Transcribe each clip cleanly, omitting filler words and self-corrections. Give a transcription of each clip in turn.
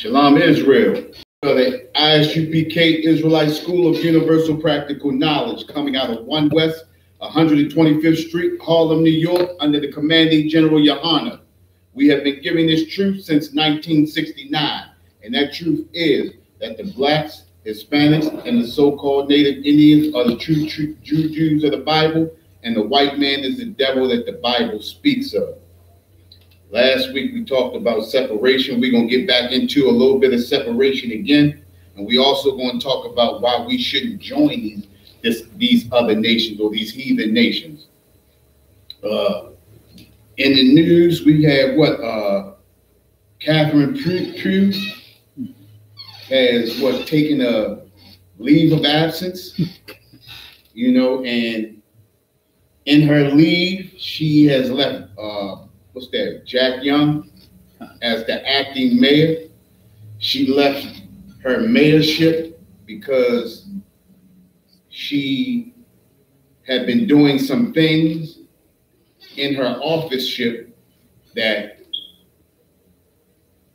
Shalom, Israel. The I.S.U.P.K. Israelite School of Universal Practical Knowledge, coming out of 1 West 125th Street, Harlem, New York, under the commanding General YAHANNA. We have been giving this truth since 1969, and that truth is that the blacks, Hispanics, and the so-called Native Indians are the true Jews of the Bible, and the white man is the devil that the Bible speaks of. Last week we talked about separation. We're going to get back into a little bit of separation again, and we also going to talk about why we shouldn't join these other nations or these heathen nations. In the news, we have what Catherine Pugh has taken a leave of absence, you know, and in her leave, she has left what's that, Jack Young as the acting mayor. She left her mayorship because she had been doing some things in her officeship that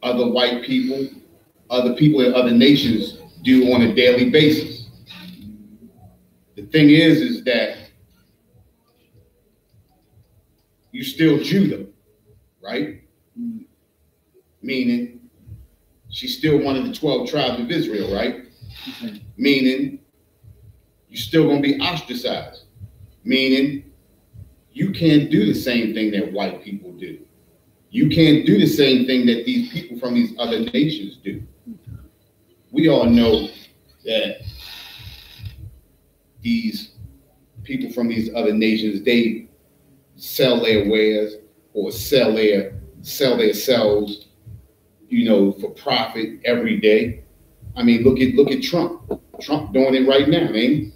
other white people, other people in other nations do on a daily basis. The thing is that you still Judah, right? Meaning she's still one of the 12 tribes of Israel, right? Meaning you're still going to be ostracized. Meaning you can't do the same thing that white people do. You can't do the same thing that these people from these other nations do. We all know that these people from these other nations, they sell their wares or sell their selves, you know, for profit every day. I mean, look at Trump. Trump doing it right now, man.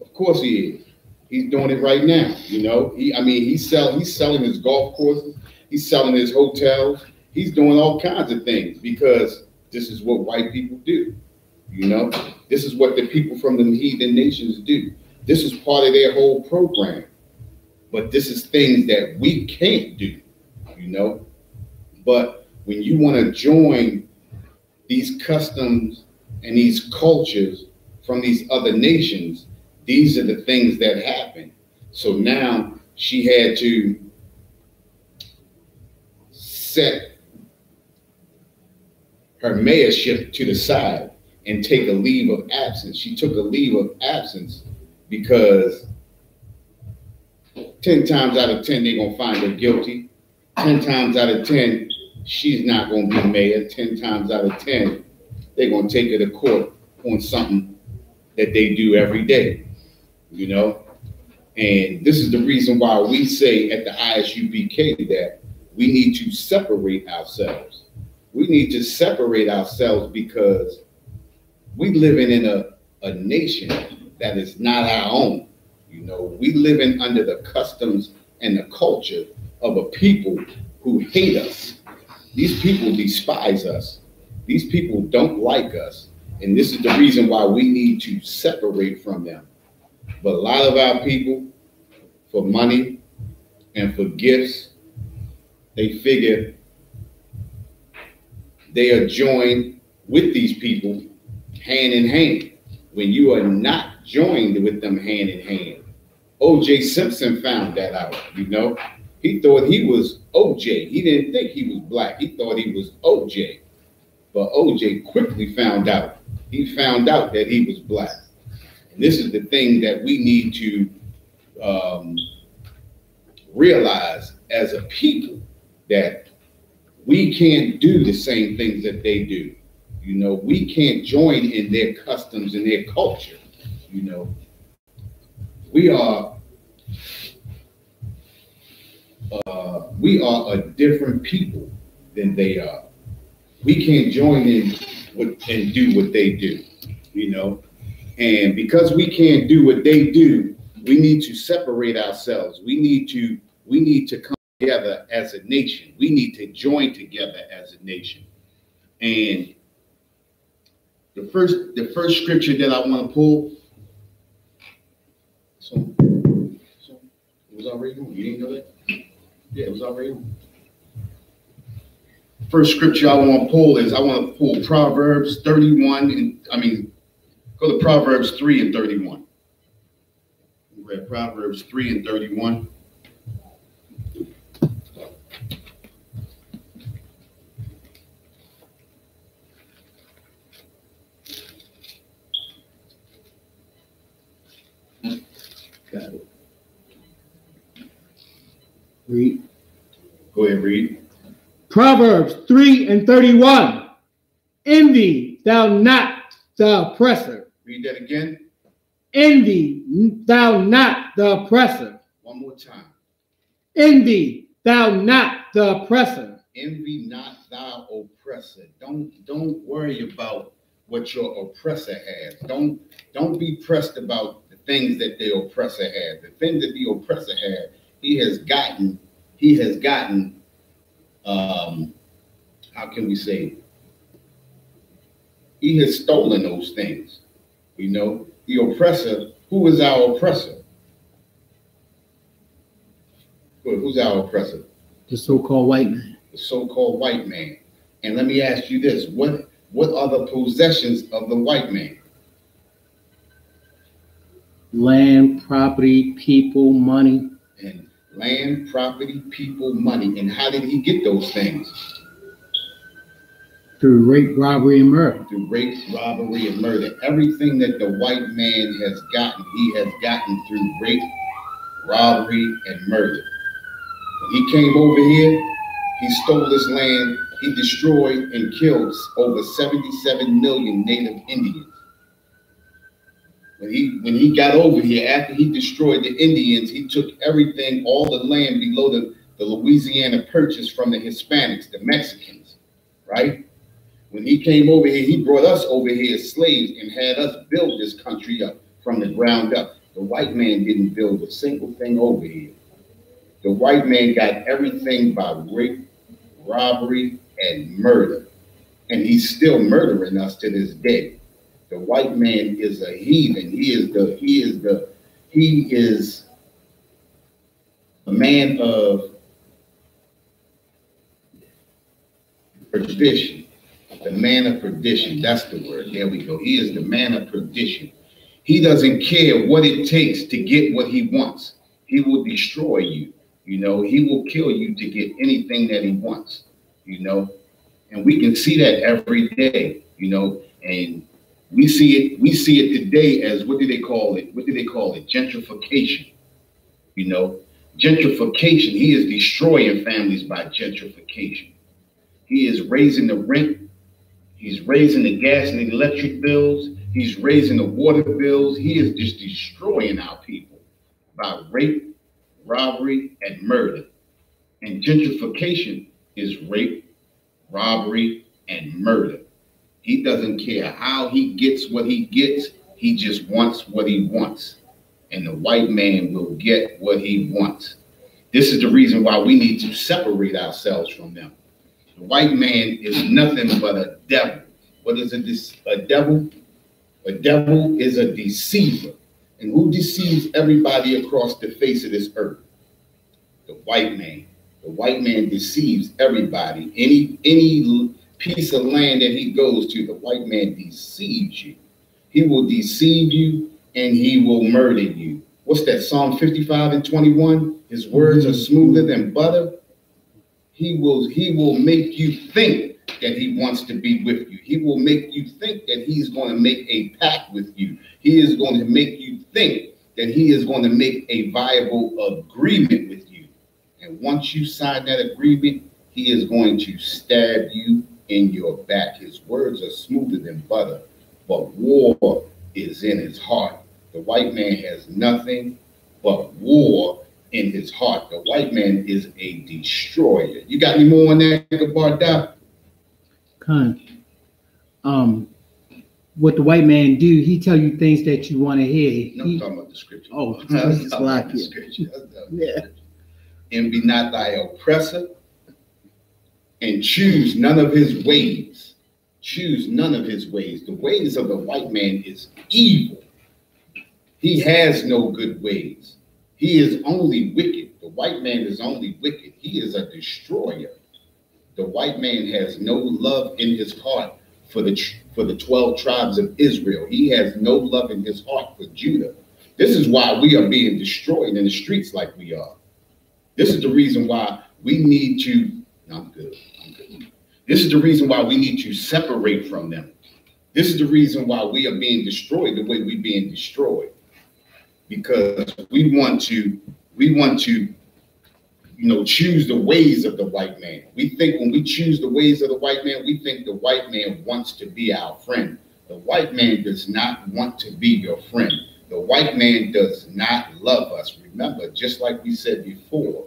Of course he is. He's doing it right now, you know. He's selling his golf courses. He's selling his hotels. He's doing all kinds of things because this is what white people do, you know. This is what the people from the heathen nations do. This is part of their whole program. But this is things that we can't do, you know. But when you want to join these customs and these cultures from these other nations, these are the things that happen. So now she had to set her mayorship to the side and take a leave of absence. She took a leave of absence because 10 times out of 10, they're going to find her guilty. 10 times out of 10, she's not going to be mayor. 10 times out of 10, they're going to take her to court on something that they do every day, you know? And this is the reason why we say at the I.S.U.P.K. that we need to separate ourselves. We need to separate ourselves because we living in a nation that is not our own. You know, we living under the customs and the culture of a people who hate us. These people despise us. These people don't like us. And this is the reason why we need to separate from them. But a lot of our people, for money and for gifts, they figure they are joined with these people hand in hand when you are not joined with them hand in hand. O.J. Simpson found that out, you know. He thought he was O.J. He didn't think he was black. He thought he was O.J. But O.J. quickly found out. He found out that he was black. And this is the thing that we need to realize as a people, that we can't do the same things that they do. You know, we can't join in their customs and their culture, you know. We are a different people than they are. We can't join in and do what they do, you know. And because we can't do what they do, we need to separate ourselves. We need to come together as a nation. We need to join together as a nation. And the first scripture that I want to pull. So it was already on. You didn't know that? Yeah, it was already on. First scripture I want to pull is Proverbs 31, go to Proverbs 3 and 31. Read Proverbs 3 and 31. Got it. Read. Go ahead, read. Proverbs 3 and 31. Envy thou not the oppressor. Read that again. Envy thou not the oppressor. One more time. Envy thou not the oppressor. Envy not thou oppressor. Don't worry about what your oppressor has. Don't be pressed about the things that the oppressor has. The things that the oppressor has, he has gotten, how can we say, he has stolen those things. You know, the oppressor, who is our oppressor? Who's our oppressor? The so-called white man. The so-called white man. And let me ask you this, what are the possessions of the white man? Land, property, people, money. And land, property, people, money. And how did he get those things? Through rape, robbery, and murder. Through rape, robbery, and murder. Everything that the white man has gotten, he has gotten through rape, robbery, and murder. When he came over here, he stole this land. He destroyed and killed over 77 million native Indians. When he got over here, after he destroyed the Indians, he took everything, all the land below the Louisiana Purchase from the Hispanics, the Mexicans, right? When he came over here, he brought us over here as slaves and had us build this country up from the ground up. The white man didn't build a single thing over here. The white man got everything by rape, robbery, and murder. And he's still murdering us to this day. The white man is a heathen. He is a man of perdition. The man of perdition, that's the word. There we go. He is the man of perdition. He doesn't care what it takes to get what he wants. He will destroy you. You know, he will kill you to get anything that he wants, you know, and we can see that every day, you know, and we see it today as, what do they call it? What do they call it? Gentrification, you know, gentrification. He is destroying families by gentrification. He is raising the rent. He's raising the gas and the electric bills. He's raising the water bills. He is just destroying our people by rape, robbery, and murder. And gentrification is rape, robbery, and murder. He doesn't care how he gets what he gets. He just wants what he wants. And the white man will get what he wants. This is the reason why we need to separate ourselves from them. The white man is nothing but a devil. What is a devil? A devil is a deceiver. And who deceives everybody across the face of this earth? The white man. The white man deceives everybody. Any piece of land that he goes to, the white man deceives you. He will deceive you and he will murder you. What's that? Psalm 55 and 21. His words are smoother than butter. He will make you think that he wants to be with you. He will make you think that he's going to make a pact with you. He is going to make you think that he is going to make a viable agreement with you. And once you sign that agreement, he is going to stab you in your back. His words are smoother than butter, but war is in his heart. The white man has nothing but war in his heart. The white man is a destroyer. You got any more on that, Barda? What the white man do, he tell you things that you want to hear. No, I'm talking about the scripture. Oh, it's like the scripture. Yeah. And be not thy oppressor, and choose none of his ways. Choose none of his ways. The ways of the white man is evil. He has no good ways. He is only wicked. The white man is only wicked. He is a destroyer. The white man has no love in his heart for the 12 tribes of Israel. He has no love in his heart for Judah. This is why we are being destroyed in the streets like we are. This is the reason why we need to, I'm good. This is the reason why we need to separate from them. This is the reason why we are being destroyed the way we're being destroyed. Because we want to, choose the ways of the white man. We think when we choose the ways of the white man, we think the white man wants to be our friend. The white man does not want to be your friend. The white man does not love us. Remember, just like we said before,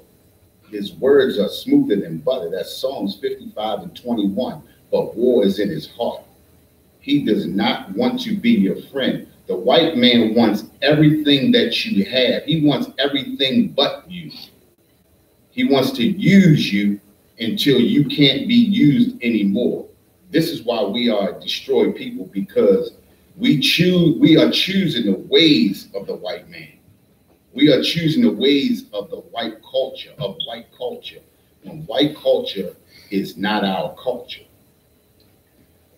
his words are smoother than butter. That's Psalms 55:21. But war is in his heart. He does not want to be your friend. The white man wants everything that you have. He wants everything but you. He wants to use you until you can't be used anymore. This is why we are destroyed people, because we are choosing the ways of the white man. We are choosing the ways of the white culture, when white culture is not our culture.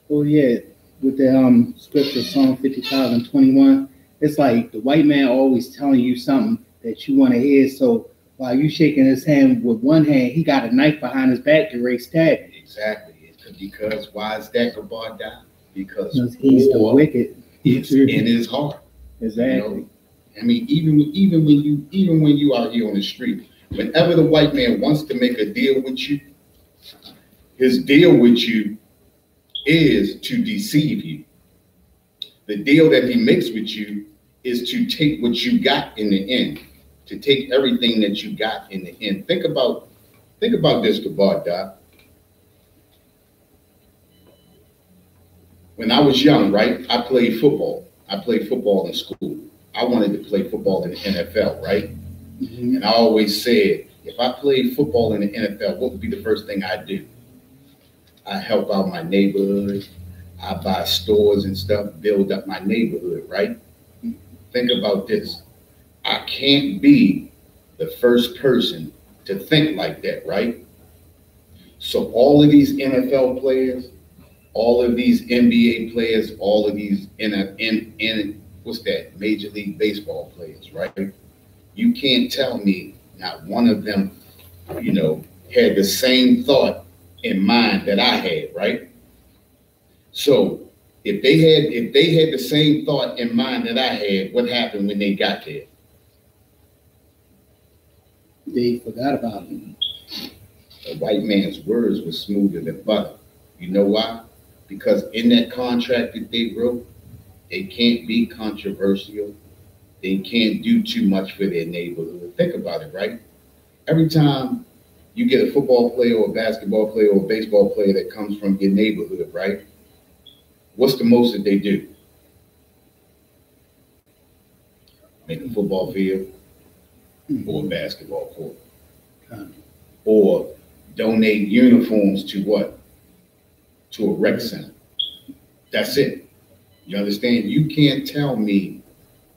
Oh yeah, with the scripture Psalm 55:21, it's like the white man always telling you something that you want to hear. So while you shaking his hand with one hand, he got a knife behind his back to raise stab. Exactly. Because why is that Gabar down? Because he's the wicked. It's in his heart. Exactly. I mean, even when you out here on the street, whenever the white man wants to make a deal with you, his deal with you is to deceive you. The deal that he makes with you is to take what you got in the end, to take everything that you got in the end. Think about this, Gabar Doc. When I was young, right, I played football. I played football in school. I wanted to play football in the NFL, right? Mm-hmm. And I always said, if I played football in the NFL, what would be the first thing I'd do? I help out my neighborhood. I buy stores and stuff, build up my neighborhood, right? Think about this. I can't be the first person to think like that, right? So all of these NFL players, all of these NBA players, all of these Major League Baseball players, right? You can't tell me not one of them, had the same thought in mind that I had, right? So if they had the same thought in mind that I had, what happened when they got there? They forgot about him. The white man's words were smoother than butter. You know why? Because in that contract that they wrote, they can't be controversial. They can't do too much for their neighborhood. Think about it, right? Every time you get a football player or a basketball player or a baseball player that comes from your neighborhood, right? What's the most that they do? Make a football field or a basketball court. Or donate uniforms to what? To a rec center. That's it. You understand? You can't tell me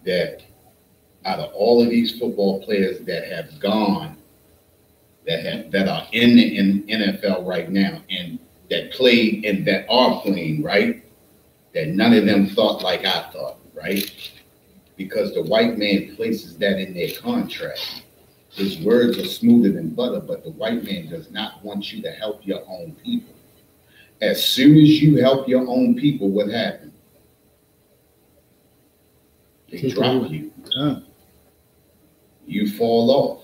that out of all of these football players that have gone, that are in the NFL right now and that played and that are playing, right? That none of them thought like I thought, right? Because the white man places that in their contract. His words are smoother than butter, but the white man does not want you to help your own people. As soon as you help your own people, what happens? They drop you. You fall off.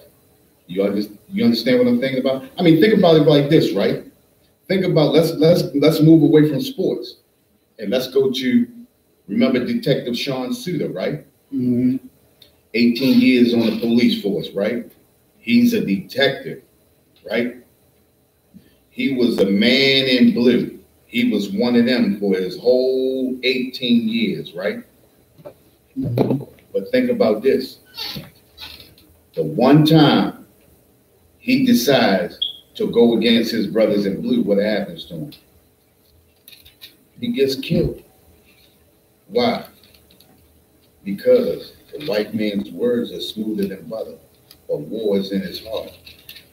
You understand what I'm thinking about? I mean, think about it like this, right? Think about let's move away from sports and let's go to, remember Detective Sean Suter, right? Mm-hmm. 18 years on the police force, right? He's a detective, right? He was a man in blue. He was one of them for his whole 18 years, right? Mm-hmm. But think about this. The one time he decides to go against his brothers in blue, what happens to him? He gets killed. Why? Because the white man's words are smoother than butter, but war is in his heart.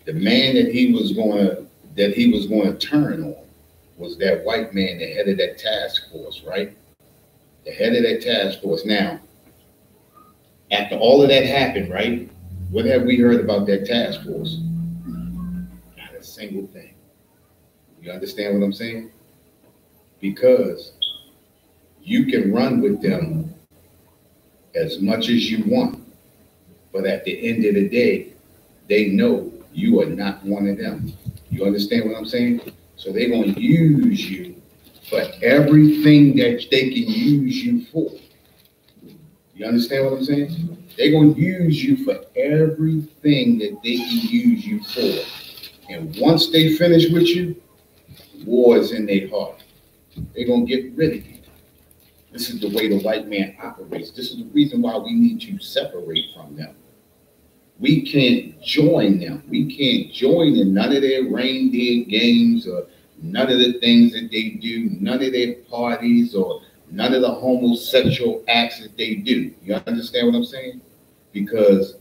The man that he was going to that he was going to turn on was that white man, the head of that task force, right? The head of that task force. Now, after all of that happened, right? What have we heard about that task force? Not a single thing. You understand what I'm saying? Because you can run with them as much as you want, but at the end of the day, they know you are not one of them. You understand what I'm saying? So they're going to use you for everything that they can use you for. You understand what I'm saying? They're going to use you for everything that they can use you for. And once they finish with you, war is in their heart. They're going to get rid of you. This is the way the white man operates. This is the reason why we need to separate from them. We can't join them. We can't join in none of their reindeer games or none of the things that they do, none of their parties or none of the homosexual acts that they do. You understand what I'm saying? Because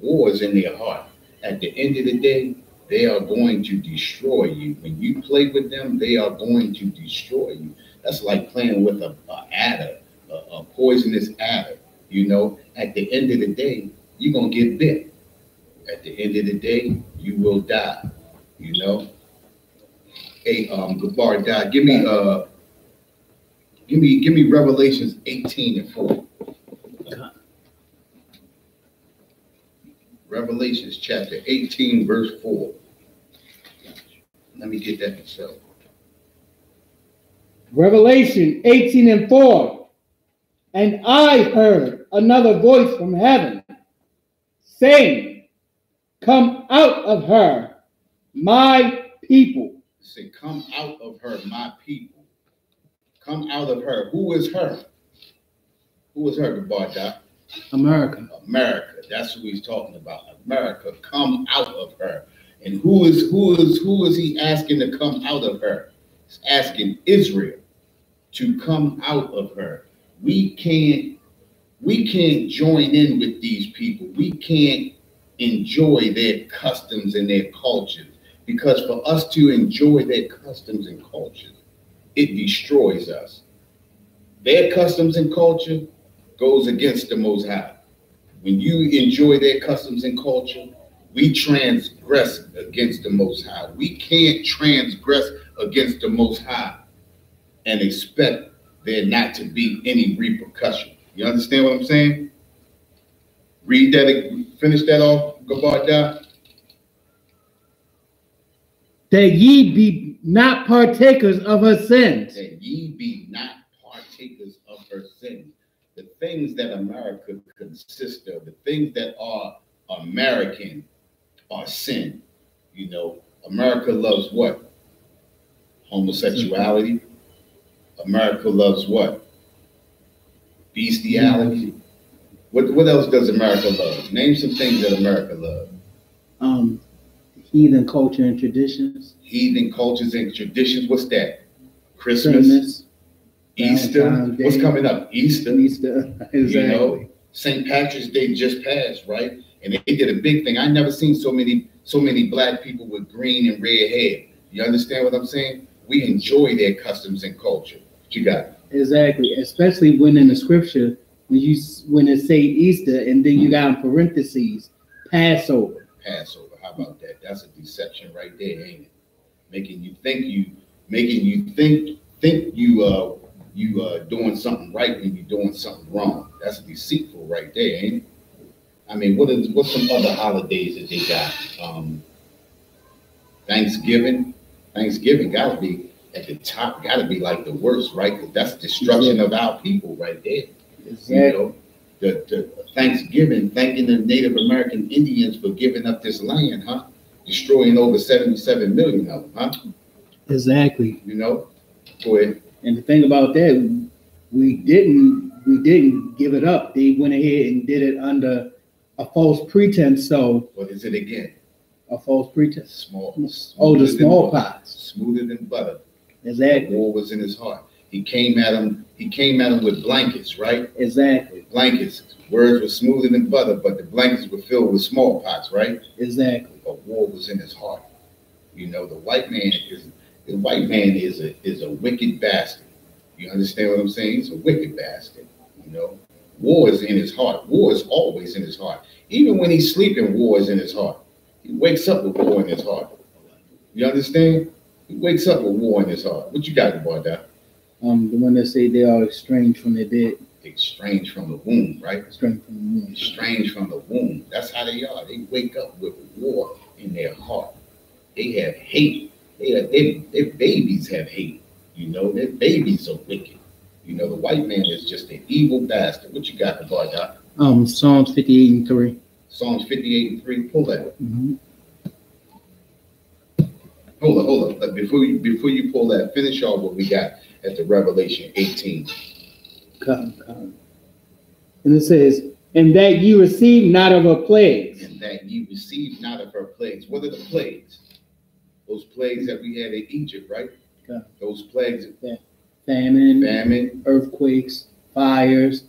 war is in their heart. At the end of the day, they are going to destroy you. When you play with them, they are going to destroy you. That's like playing with a adder, a poisonous adder. You know, at the end of the day, you're going to get bit. At the end of the day, you will die. You know? Hey, Gabar died. Give me Revelations 18:4. Revelations chapter 18, verse 4. Let me get that myself. Revelation 18:4. And I heard another voice from heaven saying, "Come out of her, my people." Say, come out of her, my people. Come out of her. Who is her? Who is her, Gabar? America. America. That's who he's talking about. America, come out of her. And who is he asking to come out of her? He's asking Israel to come out of her. We can't join in with these people. We can't enjoy their customs and their cultures, because for us to enjoy their customs and cultures, it destroys us. Their customs and culture goes against the Most High. When you enjoy their customs and culture, we transgress against the Most High. We can't transgress against the Most High and expect there not to be any repercussion. You understand what I'm saying? Read that, finish that off, Gabar. That ye be not partakers of her sins. That ye be not partakers of her sins. The things that America consists of, the things that are American are sin. You know, America loves what? Homosexuality. America loves what? Bestiality. What else does America love? Name some things that America loves. Heathen culture and traditions. Heathen cultures and traditions. What's that? Christmas. Easter. What's coming up? Easter. Exactly. You know, St. Patrick's Day just passed, right? And they did a big thing. I never seen so many black people with green and red hair. You understand what I'm saying? We enjoy their customs and culture. What you got? Exactly. Especially when in the scripture, when it say Easter and then you got in parentheses Passover. Passover. How about that? That's a deception right there, ain't it? Making you think you are doing something right when you're doing something wrong. That's deceitful right there, ain't it? I mean, what's some other holidays that they got? Thanksgiving. Thanksgiving gotta be at the top, gotta be like the worst, right? Because that's destruction of our people right there. Exactly. You know, the Thanksgiving, thanking the Native American Indians for giving up this land, huh? Destroying over 77 million of them, huh? Exactly. You know, go ahead. And the thing about that, we didn't give it up. They went ahead and did it under a false pretense. So what is it again? A false pretense. The smallpox. Smoother than butter. Exactly. The war was in his heart. He came at him with blankets, right? Exactly. Blankets. Words were smoother than butter, but the blankets were filled with smallpox, right? Exactly. A war was in his heart. You know, the white man is a wicked bastard. You understand what I'm saying? He's a wicked bastard. You know, war is in his heart. War is always in his heart. Even when he's sleeping, war is in his heart. He wakes up with war in his heart. You understand? He wakes up with war in his heart. What you got about that? The one that say they are estranged from their dead. Estranged from the womb, right? Estranged from the womb. Estranged from the womb. That's how they are. They wake up with war in their heart. They have hate. Their babies have hate. You know, their babies are wicked. You know, the white man is just an evil bastard. What you got about that? Psalms 58:3. Psalms 58:3. Pull that. Mm-hmm. Hold on. Before you pull that, finish off what we got at the Revelation 18. Come. And it says, and that you receive not of her plagues. And that you receive not of her plagues. What are the plagues? Those plagues that we had in Egypt, right? Okay. Those plagues. Yeah. Famine, earthquakes, fires,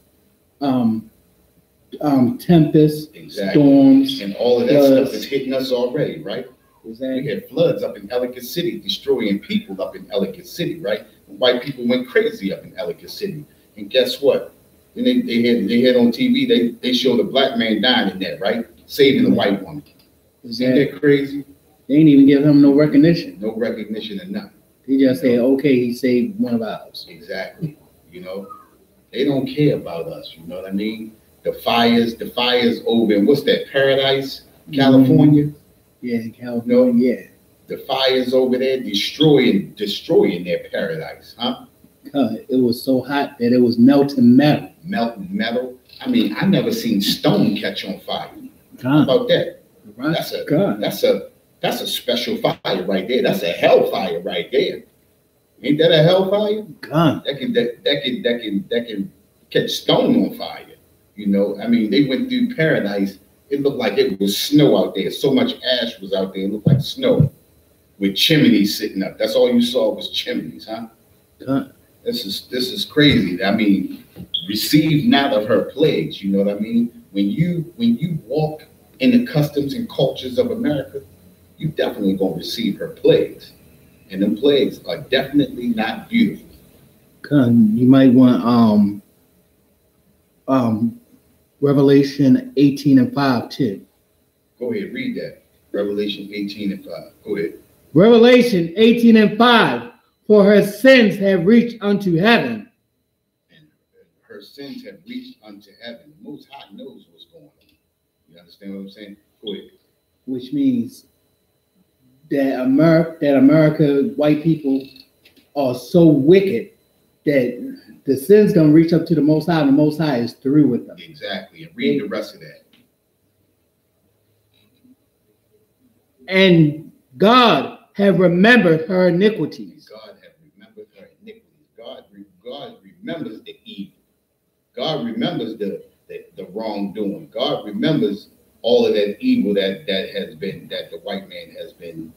tempests, exactly. Storms. And all of that floods. stuff is hitting us already, right? Exactly. We had floods up in Ellicott City, destroying people up in Ellicott City, right? White people went crazy up in Ellicott City. And guess what? When they had on TV, they showed a black man dying in there, right? Saving the white woman. Exactly. Isn't that crazy? They ain't even give him no recognition. No recognition or nothing. He just said, okay, he saved one of ours. Exactly. You know, they don't care about us. You know what I mean? The fires over in, what's that, Paradise, California? Mm-hmm. Yeah, in California, you know, yeah. The fires over there destroying their paradise, huh? It was so hot that it was melting metal. Melting metal. I mean, I never seen stone catch on fire. How about that? Right. That's a special fire right there. That's a hellfire right there. Ain't that a hellfire? God. That can catch stone on fire. You know, I mean, they went through paradise. It looked like it was snow out there. So much ash was out there. It looked like snow with chimneys sitting up. That's all you saw was chimneys, huh? God. This is crazy. I mean, receive not of her plagues. You know what I mean? When you walk in the customs and cultures of America, you definitely gonna receive her plagues, and them plagues are definitely not beautiful. You might want Revelation 18:5 too. Go ahead, read that. Revelation 18:5. Go ahead. Revelation 18:5. For her sins have reached unto heaven. And her sins have reached unto heaven. The Most High knows what's going on. You understand what I'm saying? Go ahead. Which means that America, white people are so wicked that the sin's gonna reach up to the Most High, and the Most High is through with them. Exactly. And read the rest of that. And God have remembered her iniquities. God have remembered her iniquities. God remembers the evil. God remembers the wrongdoing. God remembers all of that evil that the white man has been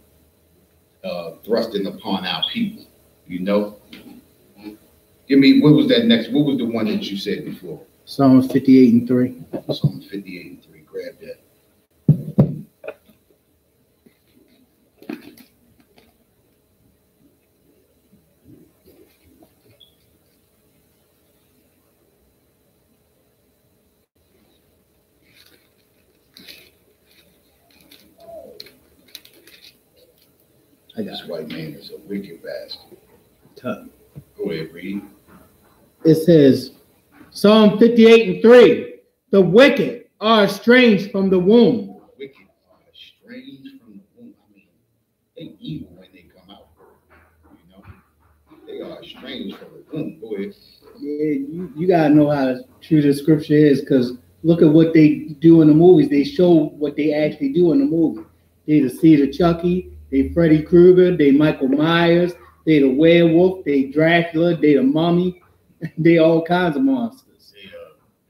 thrusting upon our people. You know? Give me, what was that next? What was the one that you said before? Psalms 58:3. Psalms 58:3. Grab that. This white man is a wicked bastard. Go ahead, read. It says, Psalm 58:3. The wicked are estranged from the womb. The wicked are estranged from the womb. I mean, they evil when they come out. You know, they are estranged from the womb. Go ahead. Yeah, you gotta know how true the scripture is, because look at what they do in the movies. They show what they actually do in the movie. They the seed of Chucky. They Freddy Krueger, they Michael Myers, they the werewolf, they Dracula, they the mummy, they all kinds of monsters.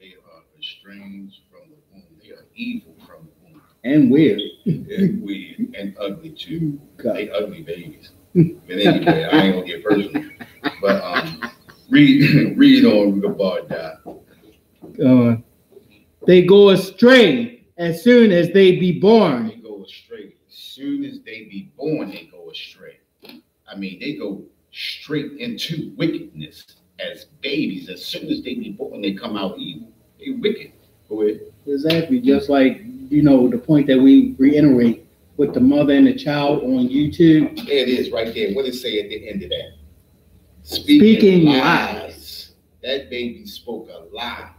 They are estranged from the womb. They are evil from the womb. And weird. And weird and ugly too. God. They ugly babies. But anyway, I ain't gonna get personal. But read on about that. They go astray as soon as they be born. They go astray as soon as they be born, they go astray. I mean, they go straight into wickedness as babies. As soon as they be born, they come out evil. They wicked. Go ahead. Exactly. Just like, you know, the point that we reiterate with the mother and the child on YouTube. There it is right there. What does it say at the end of that? Speaking lies. That baby spoke a lie.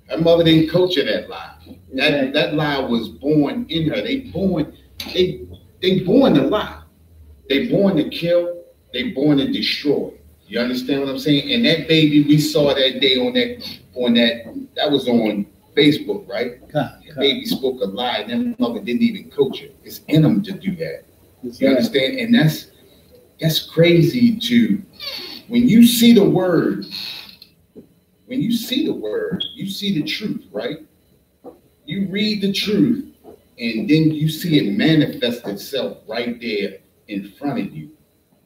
Her mother didn't coach her that lie. That lie was born in her. They born the lie. They born to kill. They born to destroy. You understand what I'm saying? And that baby, we saw that day that was on Facebook, right? The baby spoke a lie, and that mother didn't even coach her. It's in them to do that. You understand? And that's crazy to, when you see the word, you see the truth, right? You read the truth, and then you see it manifest itself right there in front of you.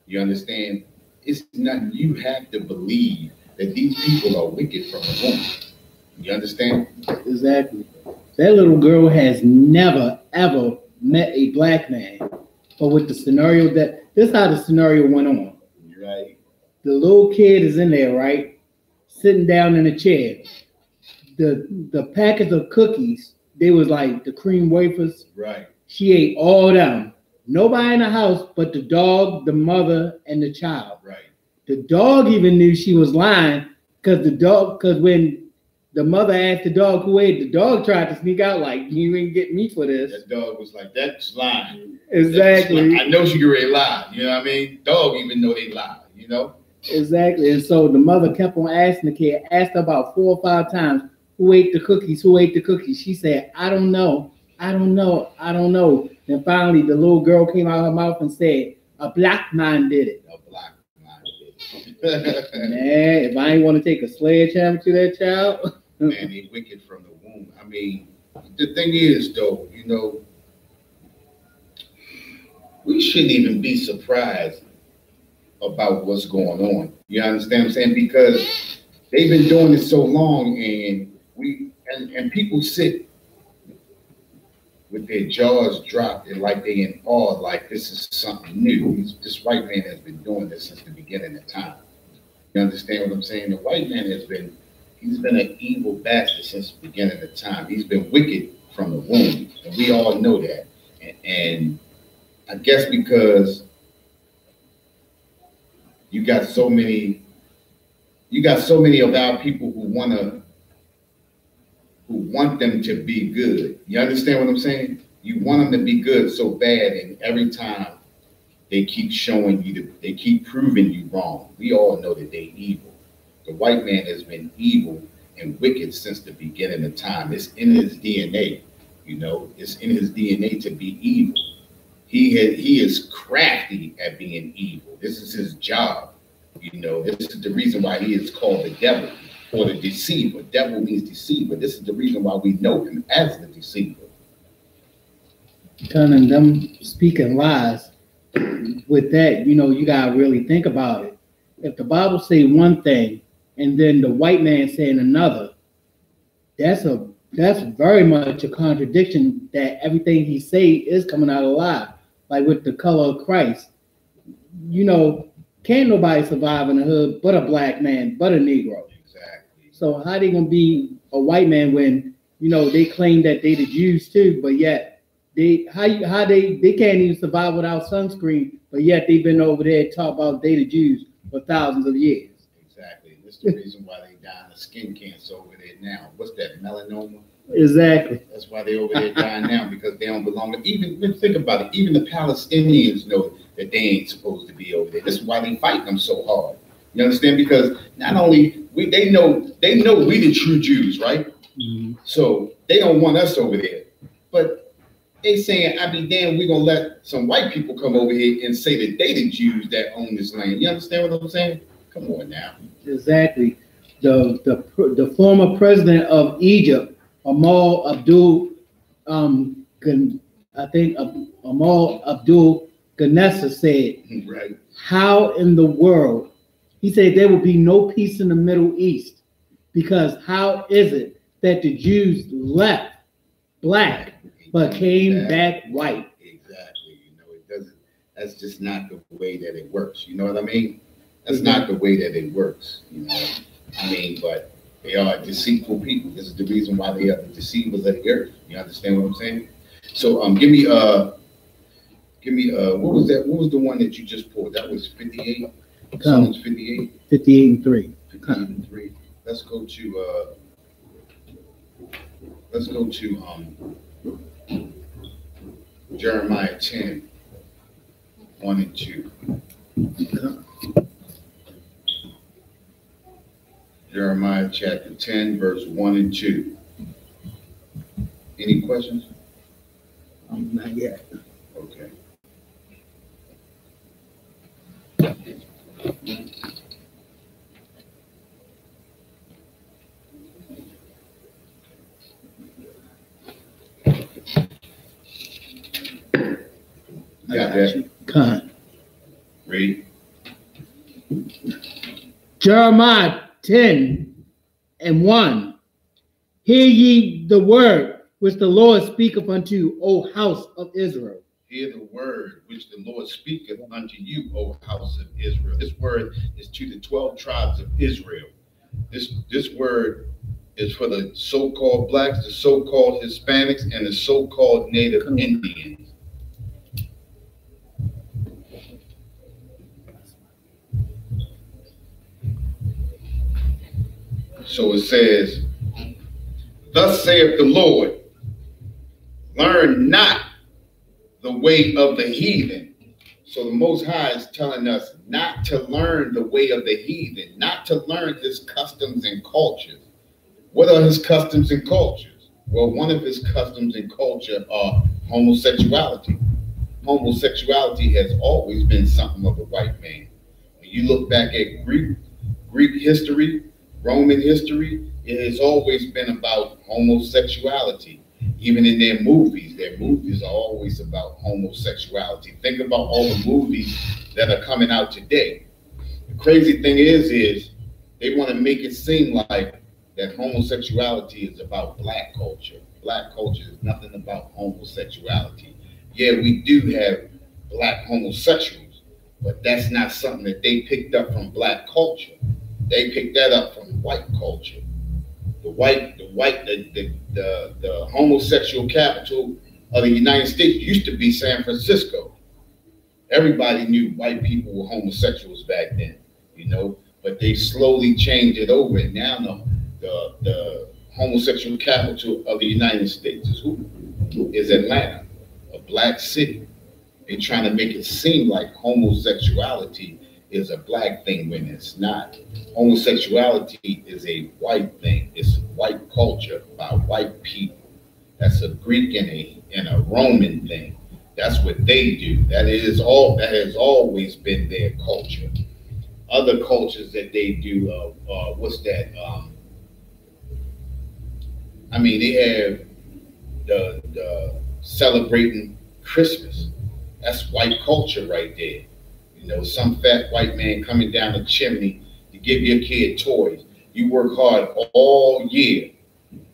You understand? It's nothing. You have to believe that these people are wicked from the womb. You understand? Exactly. That little girl has never, ever met a black man. But with the scenario this is how the scenario went on. Right. The little kid is in there, right? Sitting down in a chair. The packets of cookies, they was like the cream wafers. Right. She ate all of them. Nobody in the house but the dog, the mother, and the child. Right. The dog even knew she was lying because when the mother asked the dog who ate, the dog tried to sneak out like, you ain't get me for this. That dog was like, that's lying. Exactly. I know she could really lie. You know what I mean? Dog even know they lie, you know? Exactly. And so the mother kept on asking the kid, asked her about 4 or 5 times, who ate the cookies? Who ate the cookies? She said, I don't know. I don't know. I don't know. Then finally the little girl came out of her mouth and said, a black man did it. A black man did it. Man, if I ain't want to take a sledgehammer to that child. Man, they wicked from the womb. I mean, the thing is, though, you know, we shouldn't even be surprised about what's going on. You understand what I'm saying? Because they've been doing it so long, and people sit with their jaws dropped and like they in awe, like this is something new. This white man has been doing this since the beginning of time. You understand what I'm saying? The white man he's been an evil bastard since the beginning of time. He's been wicked from the womb, and we all know that. And I guess because you got so many of our people who want them to be good. You understand what I'm saying? You want them to be good so bad, and every time they keep showing you, they keep proving you wrong. We all know that they're evil. The white man has been evil and wicked since the beginning of time. It's in his DNA, you know. It's in his DNA to be evil. He is crafty at being evil. This is his job, you know. This is the reason why he is called the devil or the deceiver. Devil means deceiver. This is the reason why we know him as the deceiver. Turning them speaking lies. With that, you know, you gotta really think about it. If the Bible say one thing and then the white man saying another, that's very much a contradiction. That everything he say is coming out of lie. Like with the color of Christ, you know, can't nobody survive in the hood but a black man, but a Negro. Exactly. So how they gonna be a white man when, you know, they claim that they the Jews too, but yet they can't even survive without sunscreen, but yet they've been over there talking about they the Jews for thousands of years. Exactly. That's the reason why they dying of skin cancer over there now. What's that, melanoma? Exactly. That's why they over there dying now, because they don't belong. Even think about it. Even the Palestinians know that they ain't supposed to be over there. This is why they fight them so hard. You understand? Because not only they know we the true Jews, right? Mm-hmm. So they don't want us over there. But they saying, I be damned, we're gonna let some white people come over here and say that they the Jews that own this land. You understand what I'm saying? Come on now. Exactly. The former president of Egypt, Amal Abdul, Amal Abdul Ghanessa said, right. How in the world? He said there will be no peace in the Middle East, because how is it that the Jews left black but came back white? Exactly. That's just not the way that it works. You know what I mean? That's not the way that it works. You know, I mean, but they are deceitful people. This is the reason why they are the deceivers of the earth. You understand what I'm saying? So give me what was that? What was the one that you just pulled? That was 58. Psalms 58. 58 and 3. 58 and 3. Let's go to Jeremiah 10, 1 and 2. Jeremiah chapter 10, verse 1 and 2. Any questions? Not yet. Okay. Got that? Con. Read. Jeremiah 10 and 1. Hear ye the word which the Lord speaketh unto you, O house of Israel. Hear the word which the Lord speaketh unto you, O house of Israel. This word is to the 12 tribes of Israel. This word is for the so-called blacks, the so-called Hispanics, and the so-called Native Indians. So it says, thus saith the Lord, learn not the way of the heathen. So the Most High is telling us not to learn the way of the heathen, not to learn his customs and cultures. What are his customs and cultures? Well, one of his customs and culture are homosexuality. Homosexuality has always been something of a white man. When you look back at Greek history, Roman history, it has always been about homosexuality. Even in their movies are always about homosexuality. Think about all the movies that are coming out today. The crazy thing is they want to make it seem like that homosexuality is about black culture. Black culture is nothing about homosexuality. Yeah, we do have black homosexuals, but that's not something that they picked up from black culture. They picked that up from white culture. The homosexual capital of the United States used to be San Francisco. Everybody knew white people were homosexuals back then, you know, but they slowly changed it over. And now the homosexual capital of the United States is who? Is Atlanta, a black city. They're trying to make it seem like homosexuality is a black thing when it's not. Homosexuality is a white thing. It's white culture by white people. That's a Greek and a Roman thing. That's what they do. That has always been their culture. Other cultures that they do, what's that? They have the celebrating Christmas. That's white culture right there. You know, some fat white man coming down the chimney to give your kid toys. You work hard all year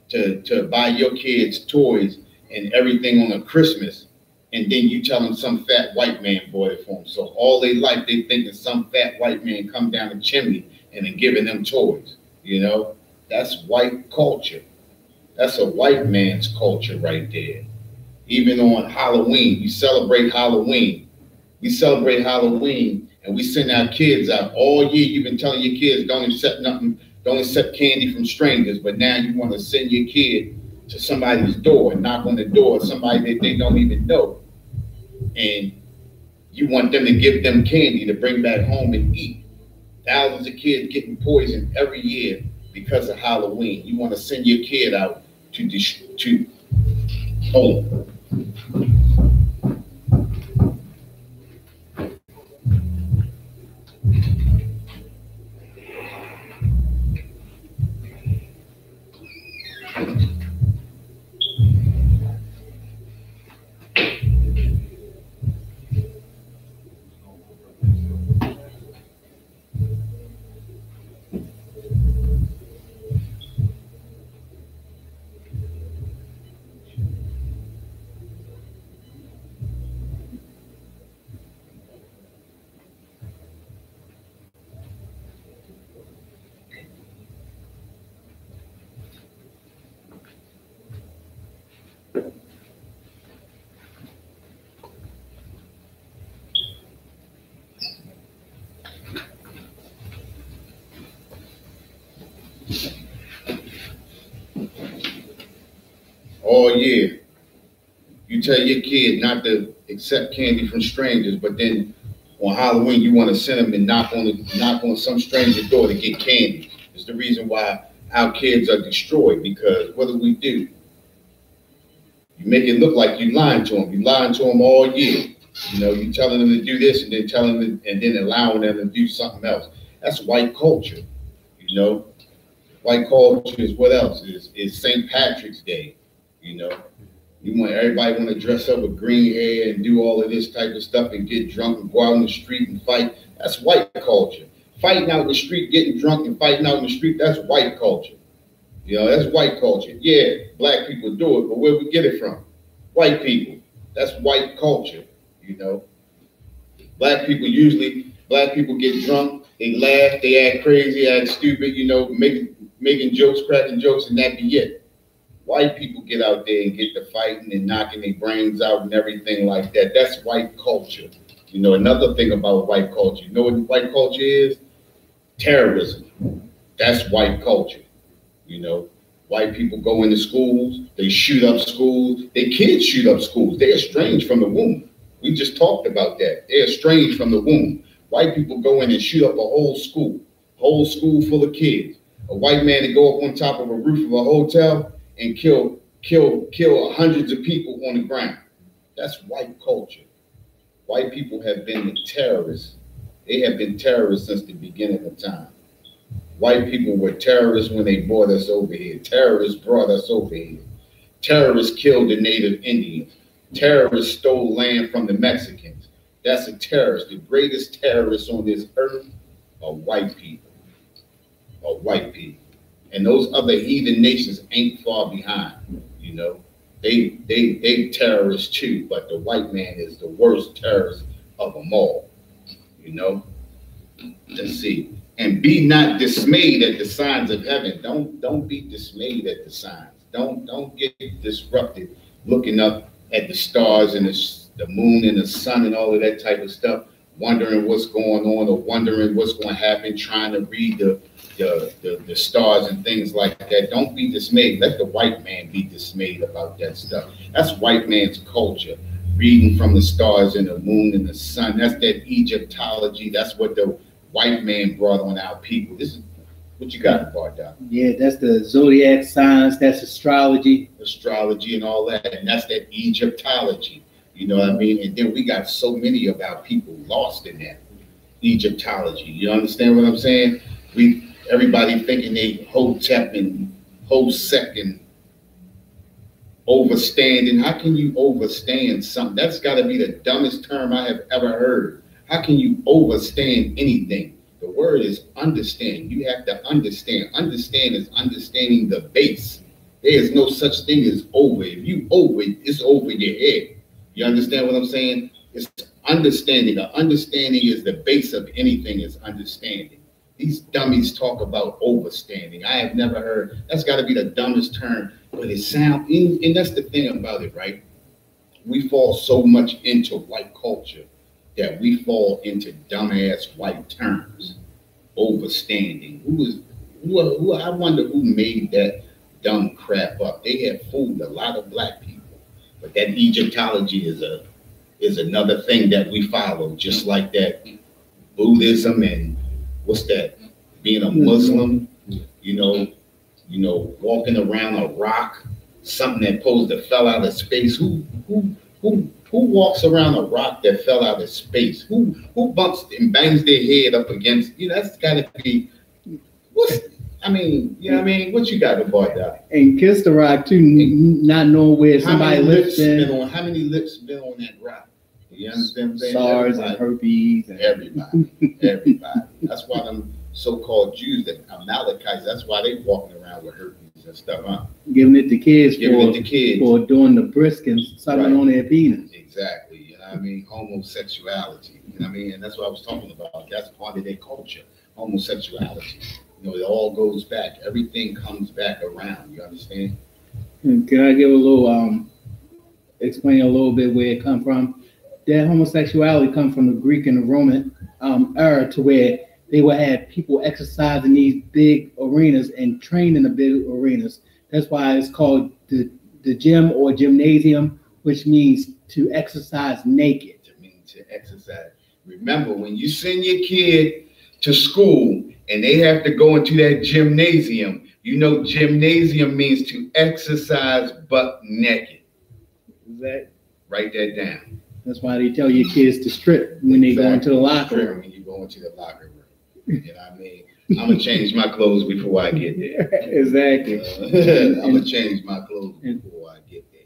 to buy your kids toys and everything on a Christmas, and then you tell them some fat white man bought it for them. So all their life they thinking some fat white man come down the chimney and then giving them toys. You know, that's white culture. That's a white man's culture right there. Even on Halloween, we celebrate Halloween. We celebrate Halloween and we send our kids out all year. You've been telling your kids don't accept nothing, don't accept candy from strangers, but now you want to send your kid to somebody's door and knock on the door of somebody that they don't even know. And you want them to give them candy to bring back home and eat. Thousands of kids getting poisoned every year because of Halloween. You want to send your kid out to hold. all year. You tell your kid not to accept candy from strangers, but then on Halloween you want to send them and knock on some stranger's door to get candy. It's the reason why our kids are destroyed, because what do? You make it look like you lying to them. You lying to them all year. You know, you telling them to do this and then telling them and then allowing them to do something else. That's white culture. You know, white culture is what else? Is St. Patrick's Day. You know, everybody want to dress up with green hair and do all of this type of stuff and get drunk and go out in the street and fight. That's white culture. Fighting out in the street, getting drunk and fighting out in the street, that's white culture. You know, that's white culture. Yeah, black people do it, but where we get it from? White people. That's white culture, you know. Black people get drunk, they laugh, they act crazy, act stupid, you know, making jokes, cracking jokes, and that be it. White people get out there and get to fighting and knocking their brains out and everything like that. That's white culture. You know, another thing about white culture, you know what white culture is? Terrorism. That's white culture. You know, white people go into schools, they shoot up schools, their kids shoot up schools. They're estranged from the womb. We just talked about that. They're estranged from the womb. White people go in and shoot up a whole school full of kids. A white man to go up on top of a roof of a hotel and kill hundreds of people on the ground. That's white culture. White people have been the terrorists. They have been terrorists since the beginning of time. White people were terrorists when they brought us over here. Terrorists brought us over here. Terrorists killed the native Indians. Terrorists stole land from the Mexicans. That's a terrorist. The greatest terrorists on this earth are white people. Are white people. And those other heathen nations ain't far behind. You know, they terrorists too, but the white man is the worst terrorist of them all. You know, let's see. And be not dismayed at the signs of heaven. Don't be dismayed at the signs. Don't get disrupted looking up at the stars and the moon and the sun and all of that type of stuff, wondering what's going on or wondering what's going to happen, trying to read the stars and things like that. Don't be dismayed. Let the white man be dismayed about that stuff. That's white man's culture. Reading from the stars and the moon and the sun. That's that Egyptology. That's what the white man brought on our people. This is what you got about that. Yeah, that's the zodiac signs. That's astrology. Astrology and all that. And that's that Egyptology. You know what I mean? And then we got so many of our people lost in that Egyptology. You understand what I'm saying? Everybody thinking they Hotep and Hosek and overstanding. How can you overstand something? That's got to be the dumbest term I have ever heard. How can you overstand anything? The word is understand. You have to understand. Understand is understanding the base. There is no such thing as over. If you over it, it's over your head. You understand what I'm saying? It's understanding. Understanding is the base of anything, is understanding. These dummies talk about overstanding. I have never heard. That's got to be the dumbest term. But it sounds, and that's the thing about it, right? We fall so much into white culture that we fall into dumbass white terms. Overstanding. Who I wonder who made that dumb crap up. They have fooled a lot of black people. But that Egyptology is another thing that we follow, just like that Buddhism and what's that? Being a Muslim, you know, walking around a rock, something that supposed to fell out of space. Who walks around a rock that fell out of space? Who bumps and bangs their head up against? You know, that's got to be. I mean, you know what I mean? What you got about that? And kiss the rock too, not knowing where somebody lives in. How many lips been on that rock? You understand what I'm saying? SARS and herpes. And everybody. That's why them so-called Jews, the Amalekites, that's why they walking around with herpes and stuff, huh? Giving it to kids for doing the brisk and sucking on their penis. Exactly. You know what I mean? Homosexuality. You know what I mean? And that's what I was talking about. That's part of their culture. Homosexuality. You know, it all goes back. Everything comes back around. You understand? Can I give a little explain a little bit where it come from? That homosexuality comes from the Greek and the Roman era, to where they would have people exercise in these big arenas and train in the big arenas. That's why it's called the the gym or gymnasium, which means to exercise naked. It means to exercise. Remember, when you send your kid to school and they have to go into that gymnasium, you know gymnasium means to exercise butt naked. Exactly. Write that down. That's why they tell your kids to strip when they go into the locker room. When you go into the locker room. You know what I mean? I'm going to change my clothes before I get there. Exactly. I'm going to change my clothes before I get there.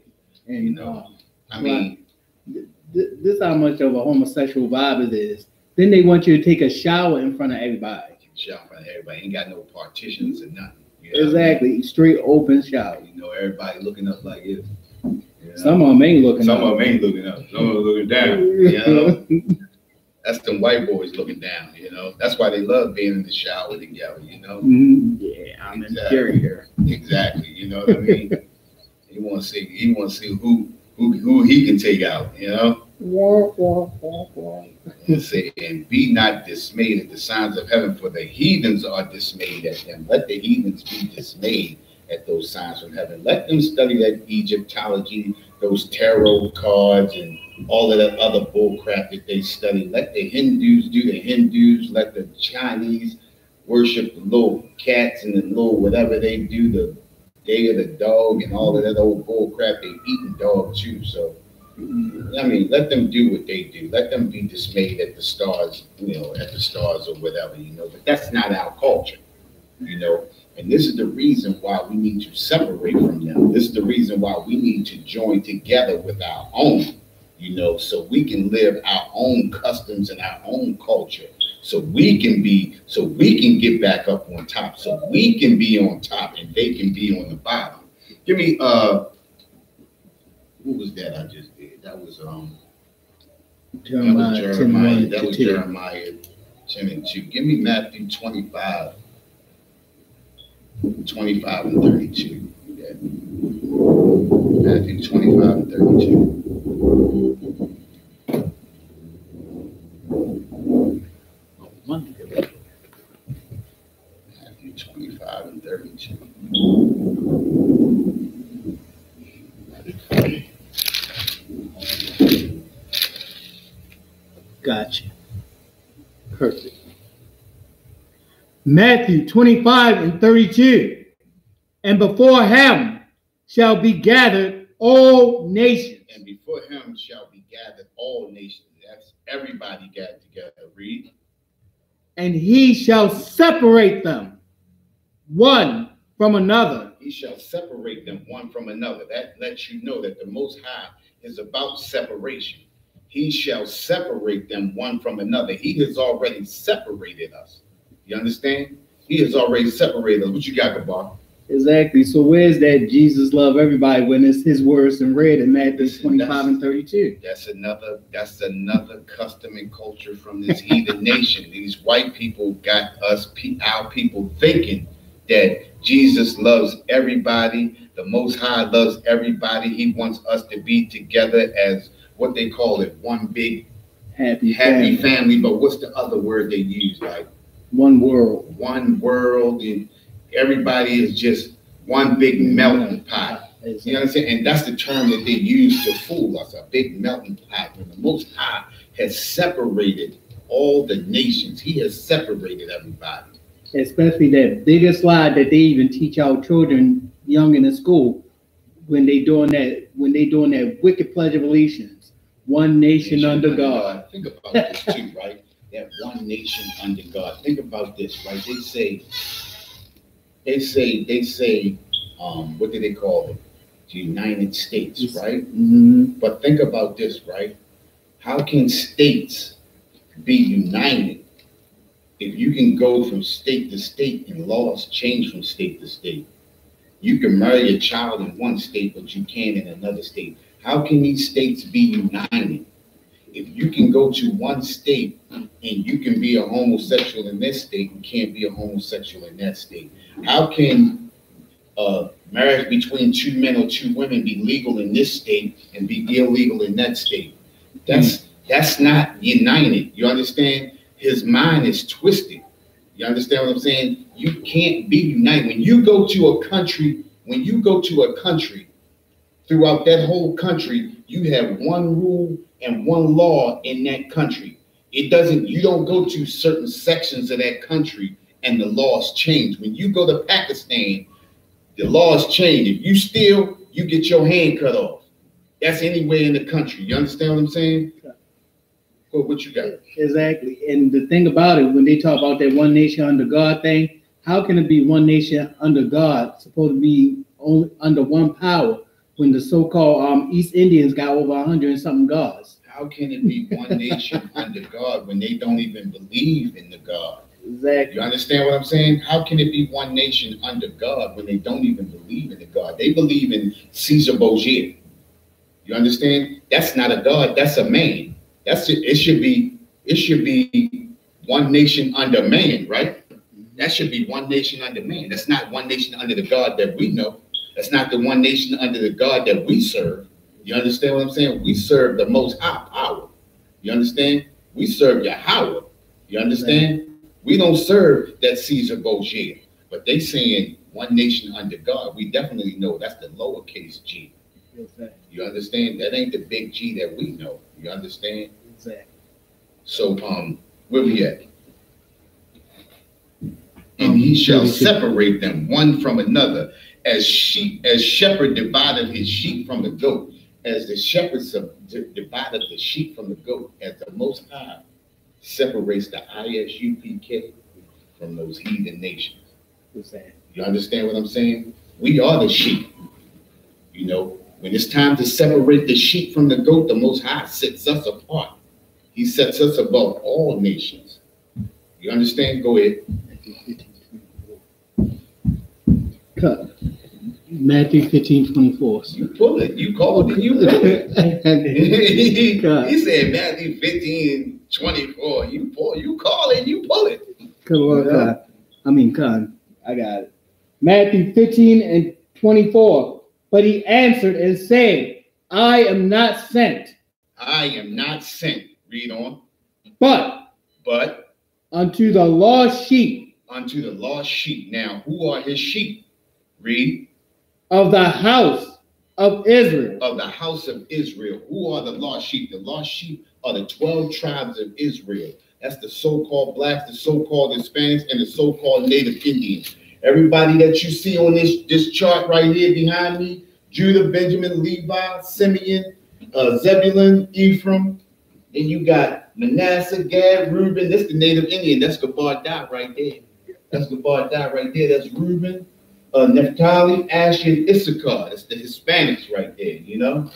And, you know, I mean, this is how much of a homosexual vibe it is. Then they want you to take a shower in front of everybody. Shower in front of everybody. Ain't got no partitions or nothing. You know exactly. I mean? Straight open shower. You know, everybody looking up like this. You know? Some of them ain't looking up. Some of them ain't looking up. Some of them looking down. You know? That's them white boys looking down, you know. That's why they love being in the shower together, you know. Yeah, I'm exactly. Here. Exactly, you know what I mean. He want to see who he can take out, you know. And say, and be not dismayed at the signs of heaven, for the heathens are dismayed at them. Let the heathens be dismayed at those signs from heaven. Let them study that Egyptology, those tarot cards, and all of that other bull crap that they study. Let the Hindus do the Hindus. Let the Chinese worship the little cats and the little whatever they do, the day of the dog and all of that old bull crap. They eating dog too. So, I mean, let them do what they do. Let them be dismayed at the stars, you know, at the stars or whatever, you know. But that's not our culture, you know. And this is the reason why we need to separate from them. This is the reason why we need to join together with our own, you know, so we can live our own customs and our own culture. So we can get back up on top. So we can be on top and they can be on the bottom. Give me what was that I just did? That was Jeremiah. That was Jeremiah 10 and 2. Give me Matthew 25 and 32. Yeah. Matthew 25 and 32. Matthew 25 and 32. Gotcha. Perfect. Matthew 25 and 32. And before him shall be gathered all nations. And before him shall be gathered all nations. That's everybody gathered together. Read. And he shall separate them one from another. He shall separate them one from another. That lets you know that the Most High is about separation. He shall separate them one from another. He has already separated us. You understand? He has already separated us. What you got, Gabar? Exactly. So where's that Jesus love everybody when it's his words in red in Matthew 25 and 32? That's another custom and culture from this heathen nation. These white people got our people thinking that Jesus loves everybody. The Most High loves everybody. He wants us to be together as what they call it, one big happy family. But what's the other word they use? Like one world. One world, and everybody is just one big melting pot. You know what I'm saying? And that's the term that they use to fool us, a big melting pot. When the Most High has separated all the nations, he has separated everybody. Especially that biggest lie that they even teach our children young in the school when they doing that wicked pledge of allegiance. One nation under God. Think about this too, right? That one nation under God. Think about this, right? They say, what do they call it? The United States, right? Mm-hmm. But think about this, right? How can states be united if you can go from state to state and laws change from state to state? You can marry a child in one state, but you can't in another state. How can these states be united? If you can go to one state and you can be a homosexual in this state, you can't be a homosexual in that state. How can marriage between two men or two women be legal in this state and be illegal in that state? That's not united. You understand? His mind is twisted. You understand what I'm saying? You can't be united. When you go to a country throughout that whole country, you have one rule and one law in that country. It doesn't, you don't go to certain sections of that country and the laws change. When you go to Pakistan, the laws change. If you steal, you get your hand cut off. That's anywhere in the country. You understand what I'm saying? Well, what you got? Exactly. And the thing about it, when they talk about that one nation under God thing, how can it be one nation under God, supposed to be only under one power, when the so-called East Indians got over 100 and something gods? How can it be one nation under God when they don't even believe in the God? Exactly. You understand what I'm saying? How can it be one nation under God when they don't even believe in the God? They believe in Caesar Borgia. You understand? That's not a God. That's a man. That's it. It should be one nation under man, right? That should be one nation under man. That's not one nation under the God that we know. That's not the one nation under the God that we serve. You understand what I'm saying? We serve the most high power. You understand? We serve Yahweh. You understand? We don't serve that Caesar Borgia. But they saying one nation under God. We definitely know that's the lowercase g. Exactly. You understand? That ain't the big G that we know. You understand? Exactly. So where we at? And he shall separate them one from another, as shepherd divided his sheep from the goat, as the shepherds divided the sheep from the goat, as the Most High separates the I.S.U.P.K from those heathen nations. You understand what I'm saying? We are the sheep. You know, when it's time to separate the sheep from the goat, the Most High sets us apart. He sets us above all nations. You understand? Go ahead. Cut. Matthew 15:24. You pull it. You called it. You pull it. He said Matthew 15:24. You pull. You call it. You pull it. Come on, God. I got it. Matthew 15:24. But he answered and said, I am not sent. I am not sent. Read on. But unto the lost sheep. Unto the lost sheep. Now, who are his sheep? Read. Of the house of Israel. Of the house of Israel. Who are the lost sheep? The lost sheep are the 12 tribes of Israel. That's the so-called blacks, the so-called Hispanics, and the so-called Native Indians. Everybody that you see on this chart right here behind me, Judah, Benjamin, Levi, Simeon, Zebulun, Ephraim, and you got Manasseh, Gad, Reuben. That's the Native Indian. That's Gabar right there. That's Gabar right there. That's Reuben, Naphtali, Asher, and Issachar. That's the Hispanics right there. You know,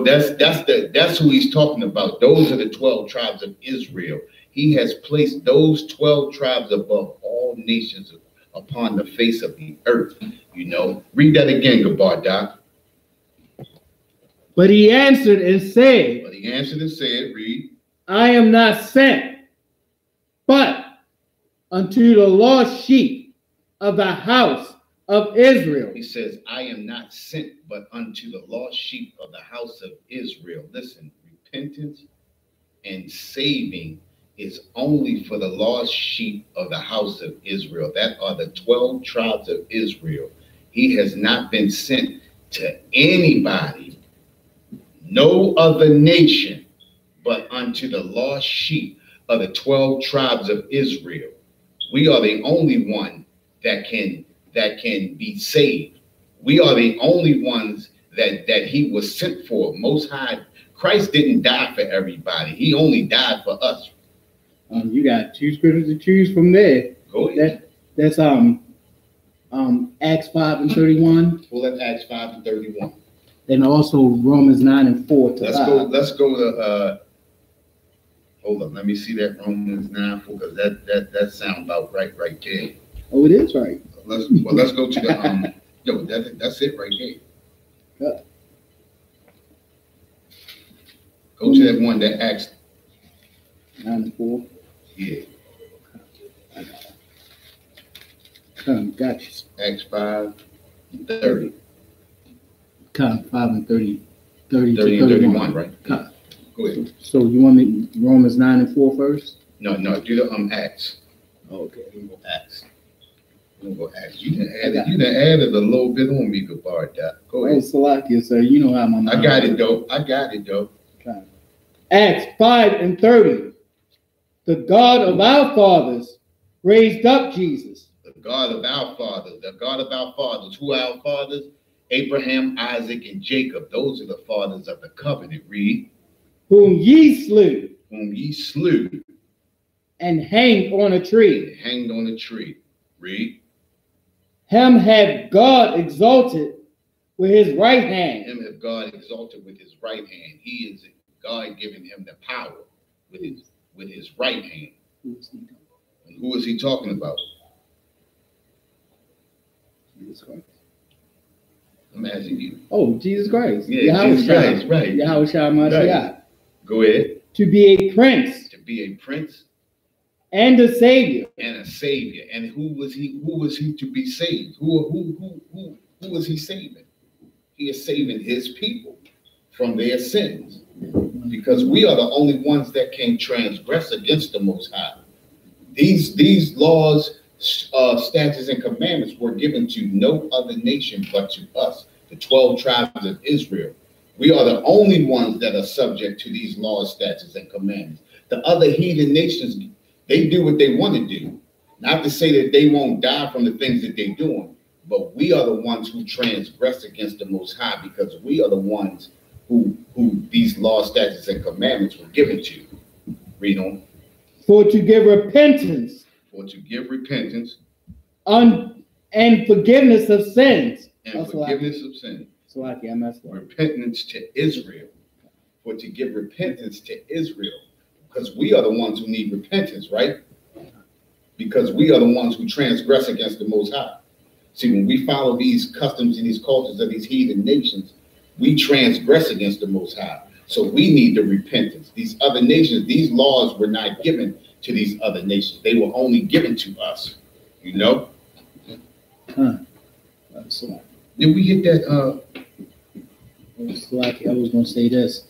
that's who he's talking about. Those are the 12 tribes of Israel. He has placed those 12 tribes above all nations upon the face of the earth. You know, read that again, Gabar Doc. But he answered and said. Read. I am not sent, but unto the lost sheep of the house of Israel. He says, I am not sent, but unto the lost sheep of the house of Israel. Listen, repentance and saving is only for the lost sheep of the house of Israel. That are the 12 tribes of Israel. He has not been sent to anybody, no other nation, but unto the lost sheep of the 12 tribes of Israel. We are the only one that can be saved. We are the only ones that he was sent for. Most High, Christ didn't die for everybody. He only died for us. You got two scriptures to choose from there. Go ahead. That's Acts 5:31. Well, that's Acts 5:31. And also Romans 9:4 to 5. Let's go to hold on, let me see that Romans 9:4, because that sounds about right there. Oh, it is right. Let's go to the that's it right there. Yeah. Go to that one that Acts 9:4. Yeah. Got you. Acts 5:30. 5 and 30 and 31, right? Go ahead. So you want me Romans 9:4 first? No, do the Acts. Okay. Acts. I'm gonna ask you. You done added a little bit on me, Gabar. Go ahead. Oh, Salakia, sir. You know how my mind I got it, though. I got it, though. Okay. Acts 5:30. The God of our fathers raised up Jesus. The God of our fathers. The God of our fathers. Who are our fathers? Abraham, Isaac, and Jacob. Those are the fathers of the covenant. Read. Whom ye slew. Whom ye slew. And hanged on a tree. Hanged on a tree. Read. Him have God exalted with his right hand. Him have God exalted with his right hand. He is God giving him the power with his right hand. And who is he talking about? Jesus Christ. I'm asking you. Oh, Jesus Christ. Yeah, Jesus Christ, right. Yahweh Mashiach. Go ahead. To be a prince. To be a prince. And a savior. And a savior. And who was he to be saved? Who was he saving? He is saving his people from their sins. Because we are the only ones that can transgress against the Most High. These laws, statutes, and commandments were given to no other nation but to us, the 12 tribes of Israel. We are the only ones that are subject to these laws, statutes, and commandments. The other heathen nations, they do what they want to do. Not to say that they won't die from the things that they're doing, but we are the ones who transgress against the Most High because we are the ones who these laws, statutes, and commandments were given to. Read on. For to give repentance. For to give repentance. And forgiveness of sins. And forgiveness of sins. So I messed up. Repentance to Israel. For to give repentance to Israel. Because we are the ones who need repentance, right? Because we are the ones who transgress against the Most High. See, when we follow these customs and these cultures of these heathen nations, we transgress against the Most High. So we need the repentance. These other nations, these laws were not given to these other nations. They were only given to us. You know? Did we get that? It's like I was going to say this.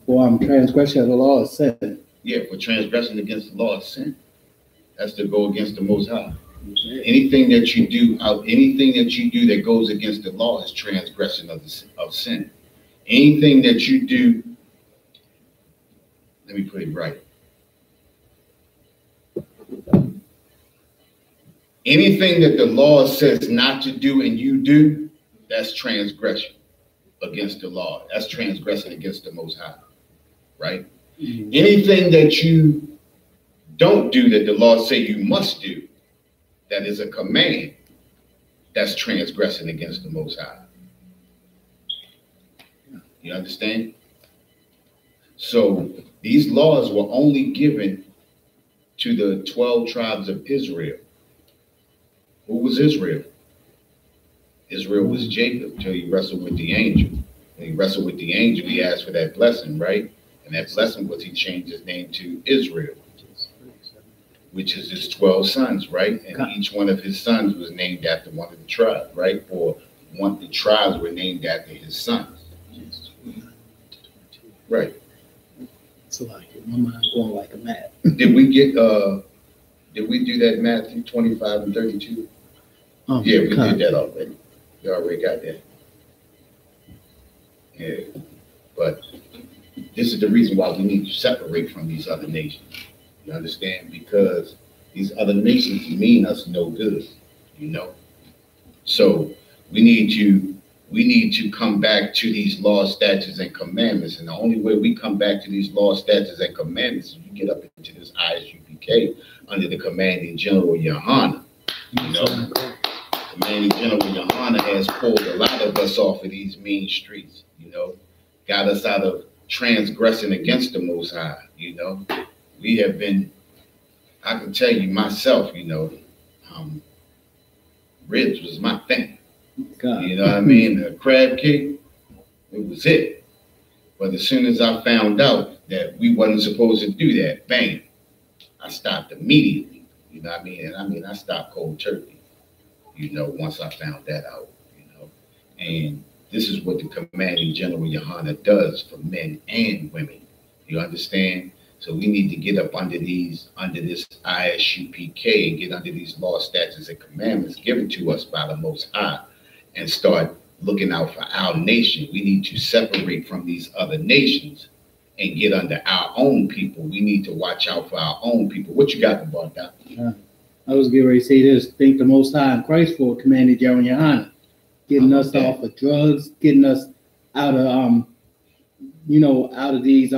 For transgression of the law is sin. Yeah, for transgression against the law is sin. That's to go against the Most High. Anything that you do that goes against the law is transgression of sin. Anything that you do, let me put it right. Anything that the law says not to do and you do, that's transgression against the law. That's transgression against the Most High, right? Mm-hmm. Anything that you don't do that the law say you must do, that is a command, that's transgressing against the Most High. You understand? So these laws were only given to the 12 tribes of Israel. Who was Israel? Israel was Jacob till he wrestled with the angel. When he wrestled with the angel, he asked for that blessing, right? And that blessing was he changed his name to Israel, which is his 12 sons, right? And each one of his sons was named after one of the tribes, right? Or one of the tribes were named after his sons. Right. So like my mind going like a map. Did we do that Matthew 25 and 32? Yeah, we did that already. We already got that. Yeah. But this is the reason why we need to separate from these other nations. You understand? Because these other nations mean us no good, you know? So we need to come back to these laws, statutes, and commandments. And the only way we come back to these laws, statutes, and commandments is we get up into this I.S.U.P.K under the commanding general YAHANNA. You know, commanding general YAHANNA has pulled a lot of us off of these mean streets, you know, got us out of transgressing against the Most High, you know. We have been, I can tell you myself, you know, ribs was my thing. God. You know what I mean? The crab cake, it was it. But as soon as I found out that we wasn't supposed to do that, bang, I stopped immediately. You know what I mean? And I stopped cold turkey, you know, once I found that out, you know. And this is what the commanding general YAHANNA does for men and women. You understand? So we need to get up under this I.S.U.P.K. and get under these laws, statutes, and commandments given to us by the Most High and start looking out for our nation. We need to separate from these other nations and get under our own people. We need to watch out for our own people. What you got about that? I was getting ready to say this. Thank the Most High in Christ for commanding GEN.YAHANNA, getting us off of drugs, getting us out of out of these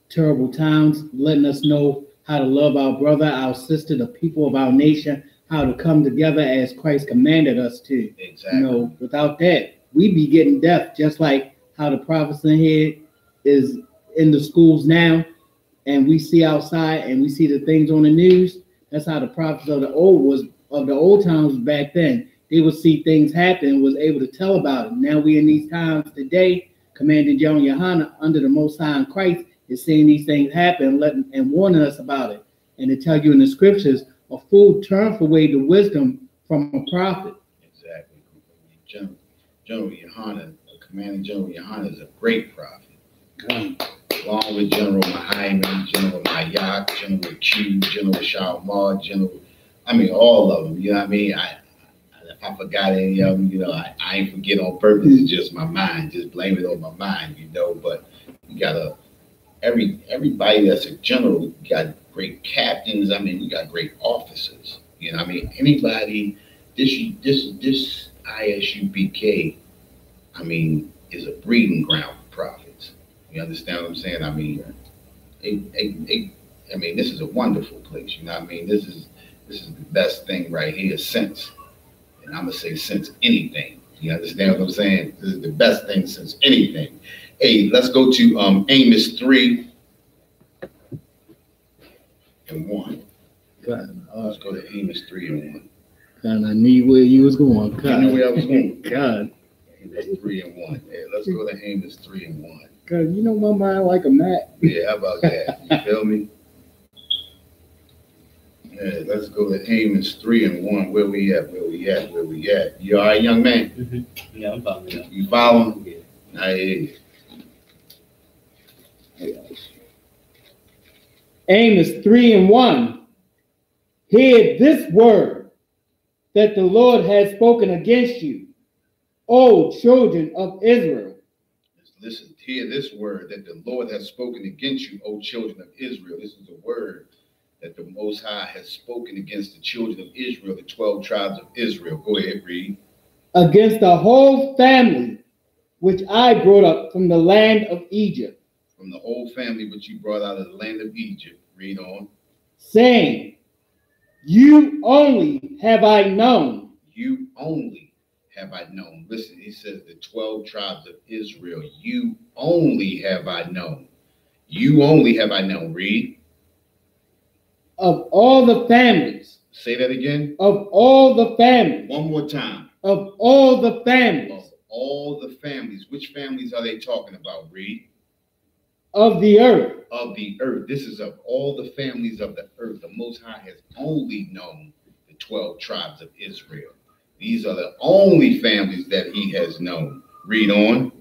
terrible times, letting us know how to love our brother, our sister, the people of our nation, how to come together as Christ commanded us to. Exactly. Without that, we'd be getting deaf, just like how the prophets in here is in the schools now, and we see outside and we see the things on the news. That's how the prophets of the old times back then. They would see things happen and was able to tell about it. Now we in these times today, commanding GEN.YAHANNA under the Most High in Christ is seeing these things happen and warning us about it. And to tell you in the scriptures, a fool turns away the wisdom from a prophet. Exactly. GEN.YAHANNA, commanding GEN.YAHANNA is a great prophet. Along with General Mahayman, General Mayak, General Q, General SHALAM, all of them. You know what I mean? If I forgot any of them, I ain't forget on purpose. It's just my mind. Just blame it on my mind, But you gotta everybody that's a general. We got great captains. We got great officers. Anybody. This I.S.U.P.K. Is a breeding ground for prophets. You understand what I'm saying? This is a wonderful place. This is the best thing right here since. And I'm gonna say since anything. You understand what I'm saying? This is the best thing since anything. Hey, let's go to Amos 3 and 1. Let's go to Amos 3 and 1. God, I knew where you was going. God. You knew where I was going. God. Amos 3 and 1. Hey, let's go to Amos 3 and 1. God, my mind like a map. Yeah, how about that? You feel me? Yeah, let's go to Amos 3 and 1. Where we at? You all right, young man? Mm-hmm. Yeah, I'm following. You following? Yeah. I hear you. Amos 3 and 1. Hear this word that the Lord has spoken against you, O children of Israel. Listen, hear this word that the Lord has spoken against you, O children of Israel. This is a word that the Most High has spoken against the children of Israel, the 12 tribes of Israel. Go ahead, read. Against the whole family which I brought up from the land of Egypt. From the whole family which you brought out of the land of Egypt. Read on. Saying, you only have I known. You only have I known. Listen, he says the 12 tribes of Israel. You only have I known. You only have I known. Read. Of all the families. Say that again. Of all the families. One more time. Of all the families. Of all the families. Which families are they talking about? Read. Of the earth. Of the earth. This is of all the families of the earth. The Most High has only known the 12 tribes of Israel. These are the only families that he has known. Read on.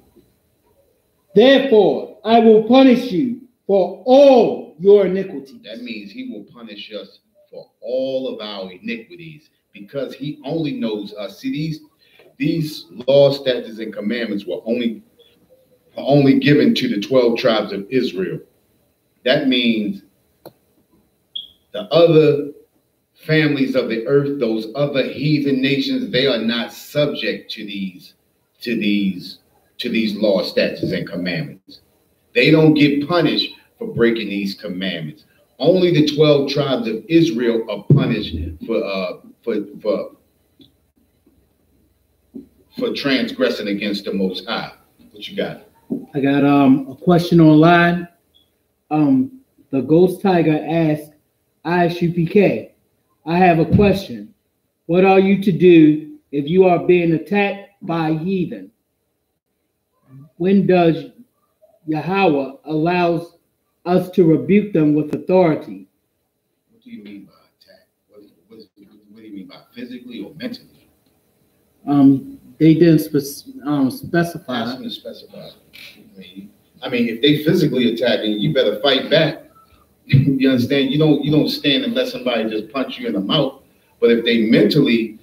Therefore, I will punish you for all your iniquities. That means he will punish us for all of our iniquities because he only knows us. See, these laws, statutes, and commandments were only given to the 12 tribes of Israel. That means the other families of the earth, those other heathen nations, they are not subject to these laws, statutes, and commandments. They don't get punished for breaking these commandments. Only the 12 tribes of Israel are punished for transgressing against the Most High. What you got? I got a question online. The Ghost Tiger asked I.S.U.P.K. I have a question. What are you to do if you are being attacked by heathen? When does Yahweh allows us to rebuke them with authority? What do you mean by attack? What do you mean by physically or mentally? They didn't specify. Ask them to specify. I mean, if they physically attacking you, better fight back. You understand? You don't stand and let somebody just punch you in the mouth. But if they mentally,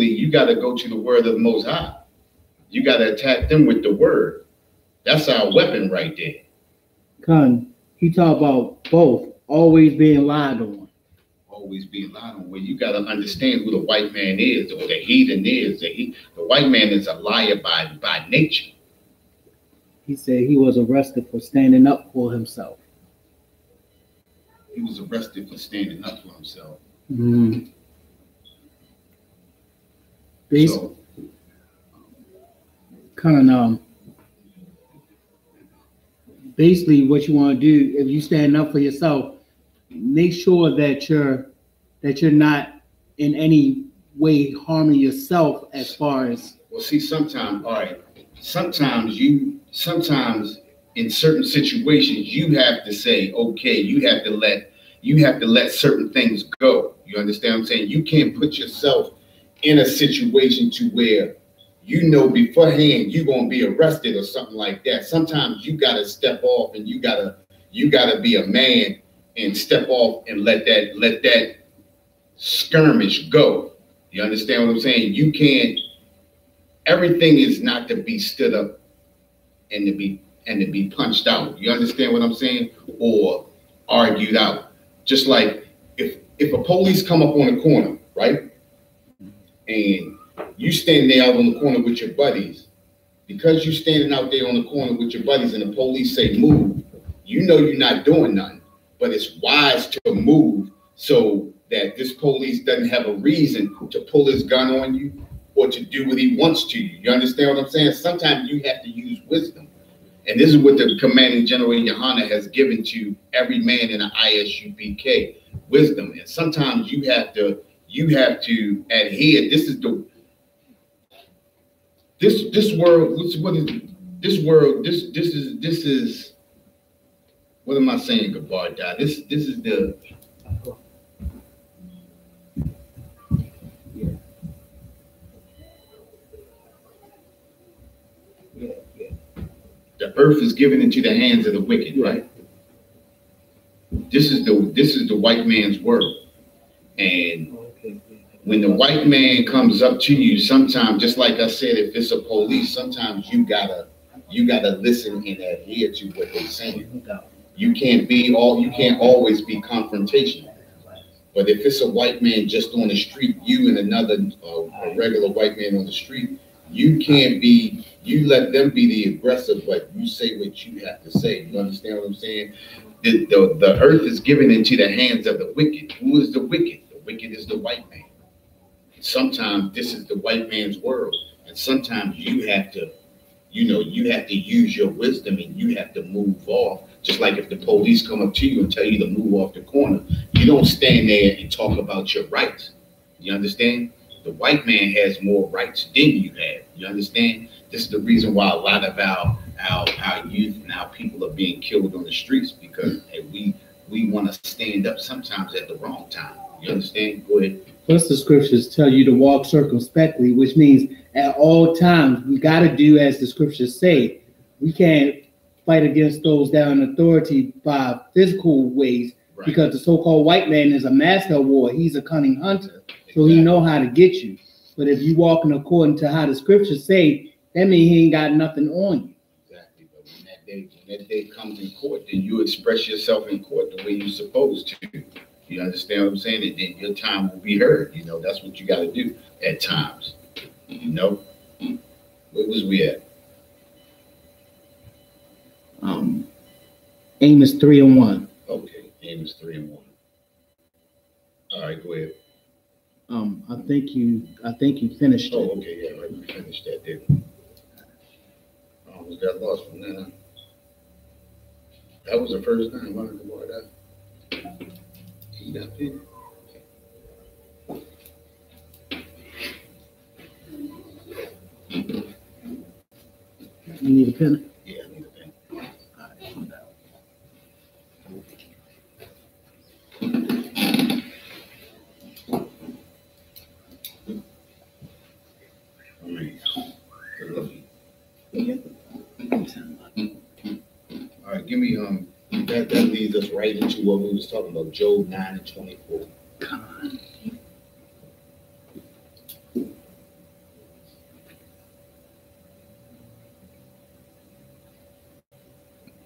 you got to go to the word of the Most High. You got to attack them with the word. That's our weapon right there. Con, he talked about both always being lied on. Always being lied on. Where you got to understand who the white man is, or the heathen is. The white man is a liar by nature. He said he was arrested for standing up for himself. He was arrested for standing up for himself. Mm-hmm. So, basically what you want to do, if you stand up for yourself, make sure that you're not in any way harming yourself as far as. Well, see, sometimes in certain situations you have to say, okay, you have to let certain things go. You understand what I'm saying? You can't put yourself in a situation to where you know beforehand you're gonna be arrested or something like that. Sometimes you gotta step off and you gotta be a man and step off and let that skirmish go. You understand what I'm saying? You can't. Everything is not to be stood up and to be punched out. You understand what I'm saying? Or argued out. Just like if a police come up on the corner, right? And you standing there out on the corner with your buddies, because you standing out there on the corner with your buddies and the police say move, you know you're not doing nothing. But it's wise to move so that this police doesn't have a reason to pull his gun on you or to do what he wants to you. You understand what I'm saying? Sometimes you have to use wisdom. And this is what the commanding general Yahanna has given to every man in the I.S.U.P.K, wisdom. And sometimes you have to adhere. This is what am I saying, Gabarda? This is the the earth is given into the hands of the wicked, right? This is the white man's world. And when the white man comes up to you, sometimes, just like I said, if it's a police, sometimes you gotta listen and adhere to what they're saying. You can't always be confrontational. But if it's a white man just on the street, you and another a regular white man on the street, you can't be. You let them be the aggressor, but you say what you have to say. You understand what I'm saying? The earth is given into the hands of the wicked. Who is the wicked? The wicked is the white man. Sometimes this is the white man's world, and sometimes you have to use your wisdom and you have to move off. Just like if the police come up to you and tell you to move off the corner, you don't stand there and talk about your rights. You understand? The white man has more rights than you have. You understand? This is the reason why a lot of our youth and our people are being killed on the streets, because we want to stand up sometimes at the wrong time. You understand? Go ahead. Plus, the scriptures tell you to walk circumspectly, which means at all times we got to do as the scriptures say. We can't fight against those that are in authority by physical ways, right? Because the so-called white man is a master of war. He's a cunning hunter, so he know how to get you. But if you walking according to how the scriptures say, that means he ain't got nothing on you. Exactly. But when that day comes in court, then you express yourself in court the way you're supposed to. You understand what I'm saying? And then your time will be heard. You know, that's what you got to do at times. You know? Where was we at? Amos 3:1. Okay, Amos 3:1. All right, go ahead. I think you finished it. Oh, okay, yeah, right. We finished that, didn't we? I almost got lost from that. That was the first time I learned about that. Eat up here. You need a pen? Yeah, I need a pen. All right, come down. All right. Good luck. All right, give me That leads us right into what we was talking about, Job 9:24.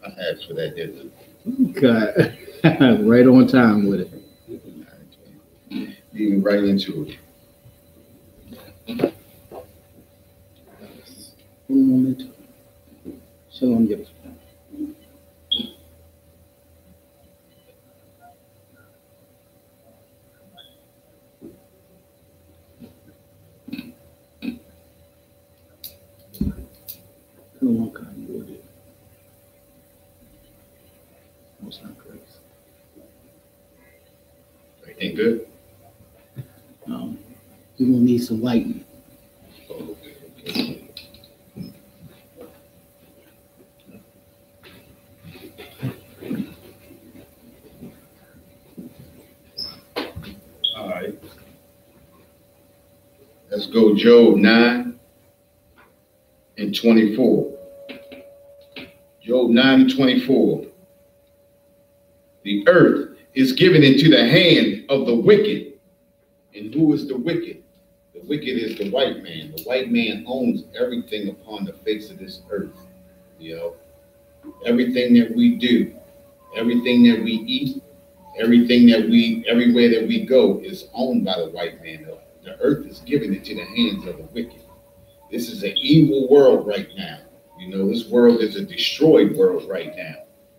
I asked for that, didn't God. Right on time with it. I? Leading right into it. One moment. Shalom, give us. Shalom, God, you would it. Most not grace. Everything good? We're gonna need some lightning. Okay. All right. Let's go Job 9:24. Job 9:24. The earth is given into the hand of the wicked. And who is the wicked? The wicked is the white man. The white man owns everything upon the face of this earth. You know, everything that we do, everything that we eat, everywhere that we go is owned by the white man. The earth is given into the hands of the wicked. This is an evil world right now. You know, this world is a destroyed world right now,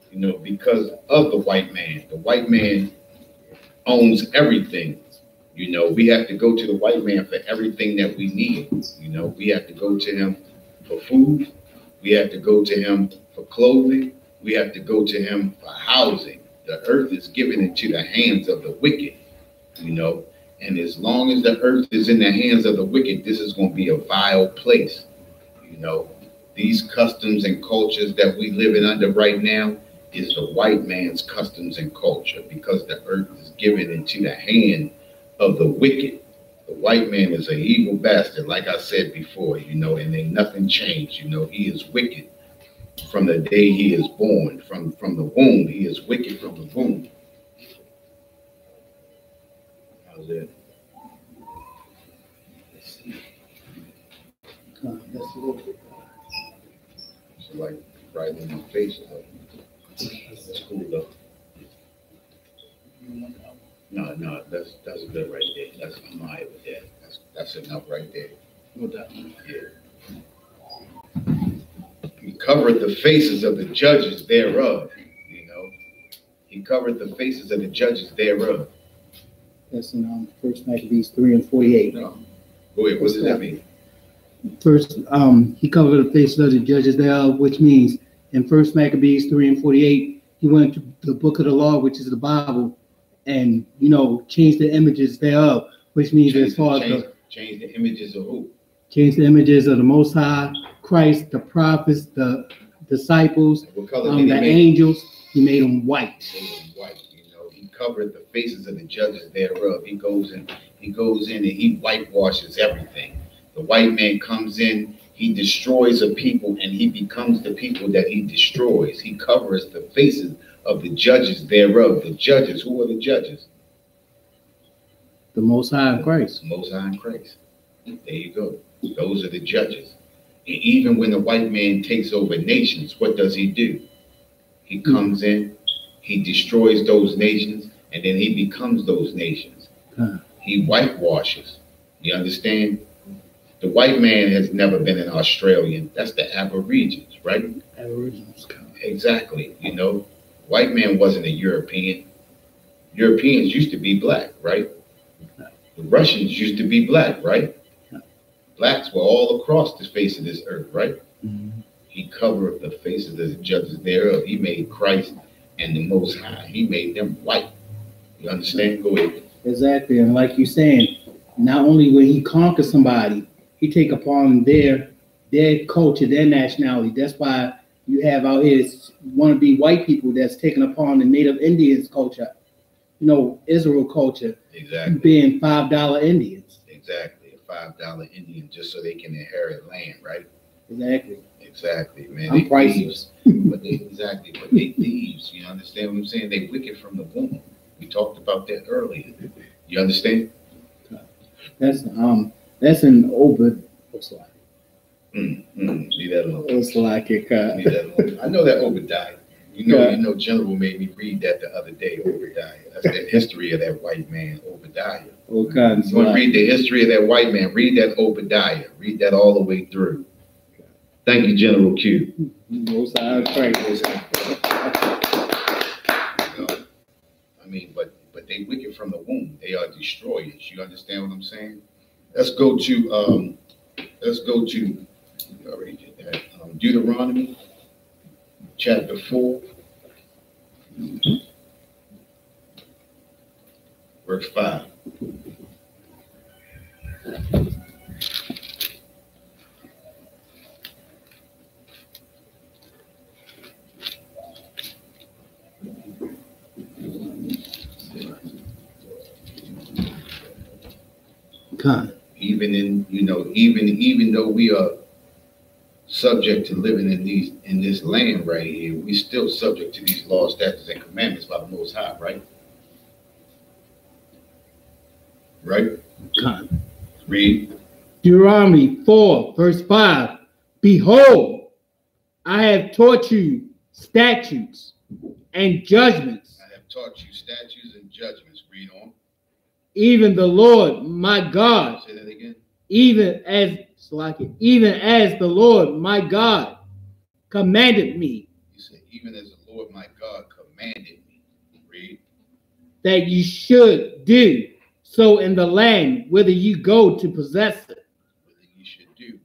you know, because of the white man. The white man owns everything. You know, we have to go to the white man for everything that we need. You know, we have to go to him for food. We have to go to him for clothing. We have to go to him for housing. The earth is given into the hands of the wicked, you know, and as long as the earth is in the hands of the wicked, this is going to be a vile place. You know, these customs and cultures that we living under right now is the white man's customs and culture, because the earth is given into the hand of the wicked. The white man is an evil bastard, like I said before, you know, and ain't nothing changed. You know, he is wicked from the day he is born, from the womb. He is wicked from the womb. How's that? Let's see. That's a little bit. So like right in my face. That's cool though. No, that's good right there. I'm all right with that. That's enough right there. No doubt. Yeah. He covered the faces of the judges thereof. You know, he covered the faces of the judges thereof. That's in First Maccabees 3:48. No. Go ahead. What does that mean? First, he covered the faces of the judges thereof, which means in First Maccabees 3:48, he went to the book of the law, which is the Bible, and, you know, changed the images thereof, which means as far as change the images of who? Change the images of the Most High, Christ, the prophets, the disciples, the angels. He made them white. He made them white. You know, he covered the faces of the judges thereof. He goes in and he whitewashes everything. The white man comes in, he destroys a people, and he becomes the people that he destroys. He covers the faces of the judges thereof. The judges, who are the judges? The Most High in Christ. The Most High in Christ. There you go. Those are the judges. And even when the white man takes over nations, what does he do? He comes in, he destroys those nations, and then he becomes those nations. He whitewashes. You understand? The white man has never been an Australian. That's the Aborigines, right? Aboriginals. Exactly. You know, white man wasn't a European. Europeans used to be black, right? The Russians used to be black, right? Blacks were all across the face of this earth, right? Mm-hmm. He covered the faces of the judges thereof. He made Christ and the Most High. He made them white. You understand? Go ahead. Exactly. And like you're saying, not only will he conquer somebody, he take upon their culture, their nationality. That's why you have out here wannabe white people that's taking upon the Native Indians culture, you know, Israel culture. Exactly. Being $5 Indians. Exactly. $5 Indian just so they can inherit land, right? Exactly. Exactly, man. I'm priceless. But they thieves. You understand what I'm saying? They wicked from the womb. We talked about that earlier. You understand? That's an Obed. What's like? Leave that alone. It's like it. Leave that alone. I know that Obadiah. You know, General made me read that the other day. Obadiah. That's the history of that white man, Obadiah. Okay. You want to read the history of that white man? Read that Obadiah. Read that all the way through. Thank you, General Q. Most I pray. I mean, but they wicked from the womb. They are destroyers. You understand what I'm saying? Let's go to you already did that. Deuteronomy chapter 4, verse 5. God. Even though we are subject to living in this land right here, we still subject to these laws, statutes, and commandments by the Most High, right? Right? God. Read. Deuteronomy 4, verse 5. Behold, I have taught you statutes and judgments. I have taught you statutes and judgments. Read on. Even the Lord my God. Say that again. Even as the Lord my God commanded me. You say, even as the Lord my God commanded me. Read. That you should do so in the land whither you go to possess it. Whether you should do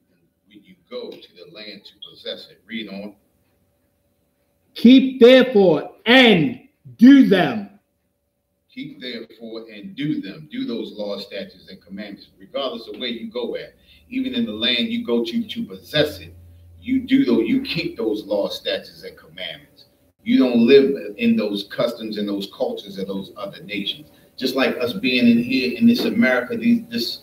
when you go to the land to possess it. Read on. Keep therefore and do them. Keep therefore and do them. Do those laws, statutes, and commandments, regardless of where you go at. Even in the land you go to possess it, you keep those laws, statutes, and commandments. You don't live in those customs and those cultures of those other nations. Just like us being in here in this America, this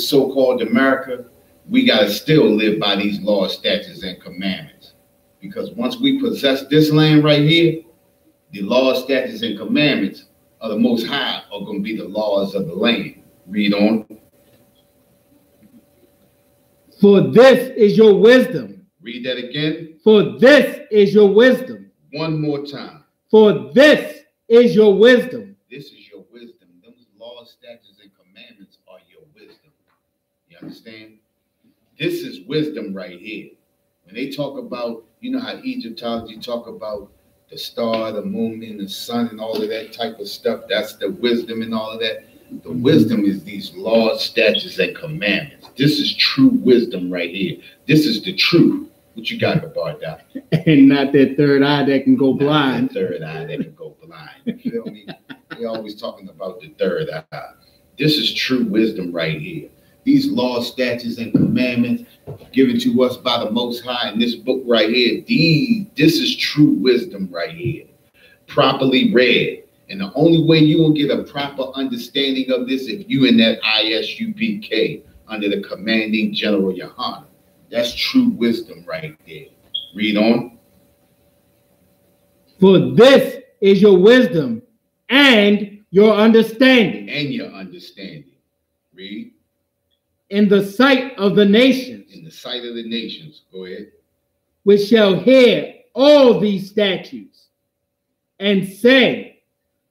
so-called America, we gotta still live by these laws, statutes, and commandments. Because once we possess this land right here, the laws, statutes, and commandments of the Most High are going to be the laws of the land. Read on. For this is your wisdom. Read that again. For this is your wisdom. One more time. For this is your wisdom. This is your wisdom. Those laws, statutes, and commandments are your wisdom. You understand? This is wisdom right here. When they talk about, you know how Egyptology talk about the star, the moon, and the sun, and all of that type of stuff, that's the wisdom and all of that. The wisdom is these laws, statutes, and commandments. This is true wisdom right here. This is the truth. What you got about that? And not that third eye that can go blind. That third eye that can go blind. You feel me? We're always talking about the third eye. This is true wisdom right here. These laws, statutes, and commandments given to us by the Most High in this book right here. This is true wisdom right here. Properly read. And the only way you will get a proper understanding of this if you in that I.S.U.P.K under the commanding General Yahanna. That's true wisdom right there. Read on. For this is your wisdom and your understanding. And your understanding. Read. In the sight of the nations. In the sight of the nations. Go ahead. Which shall hear all these statutes and say,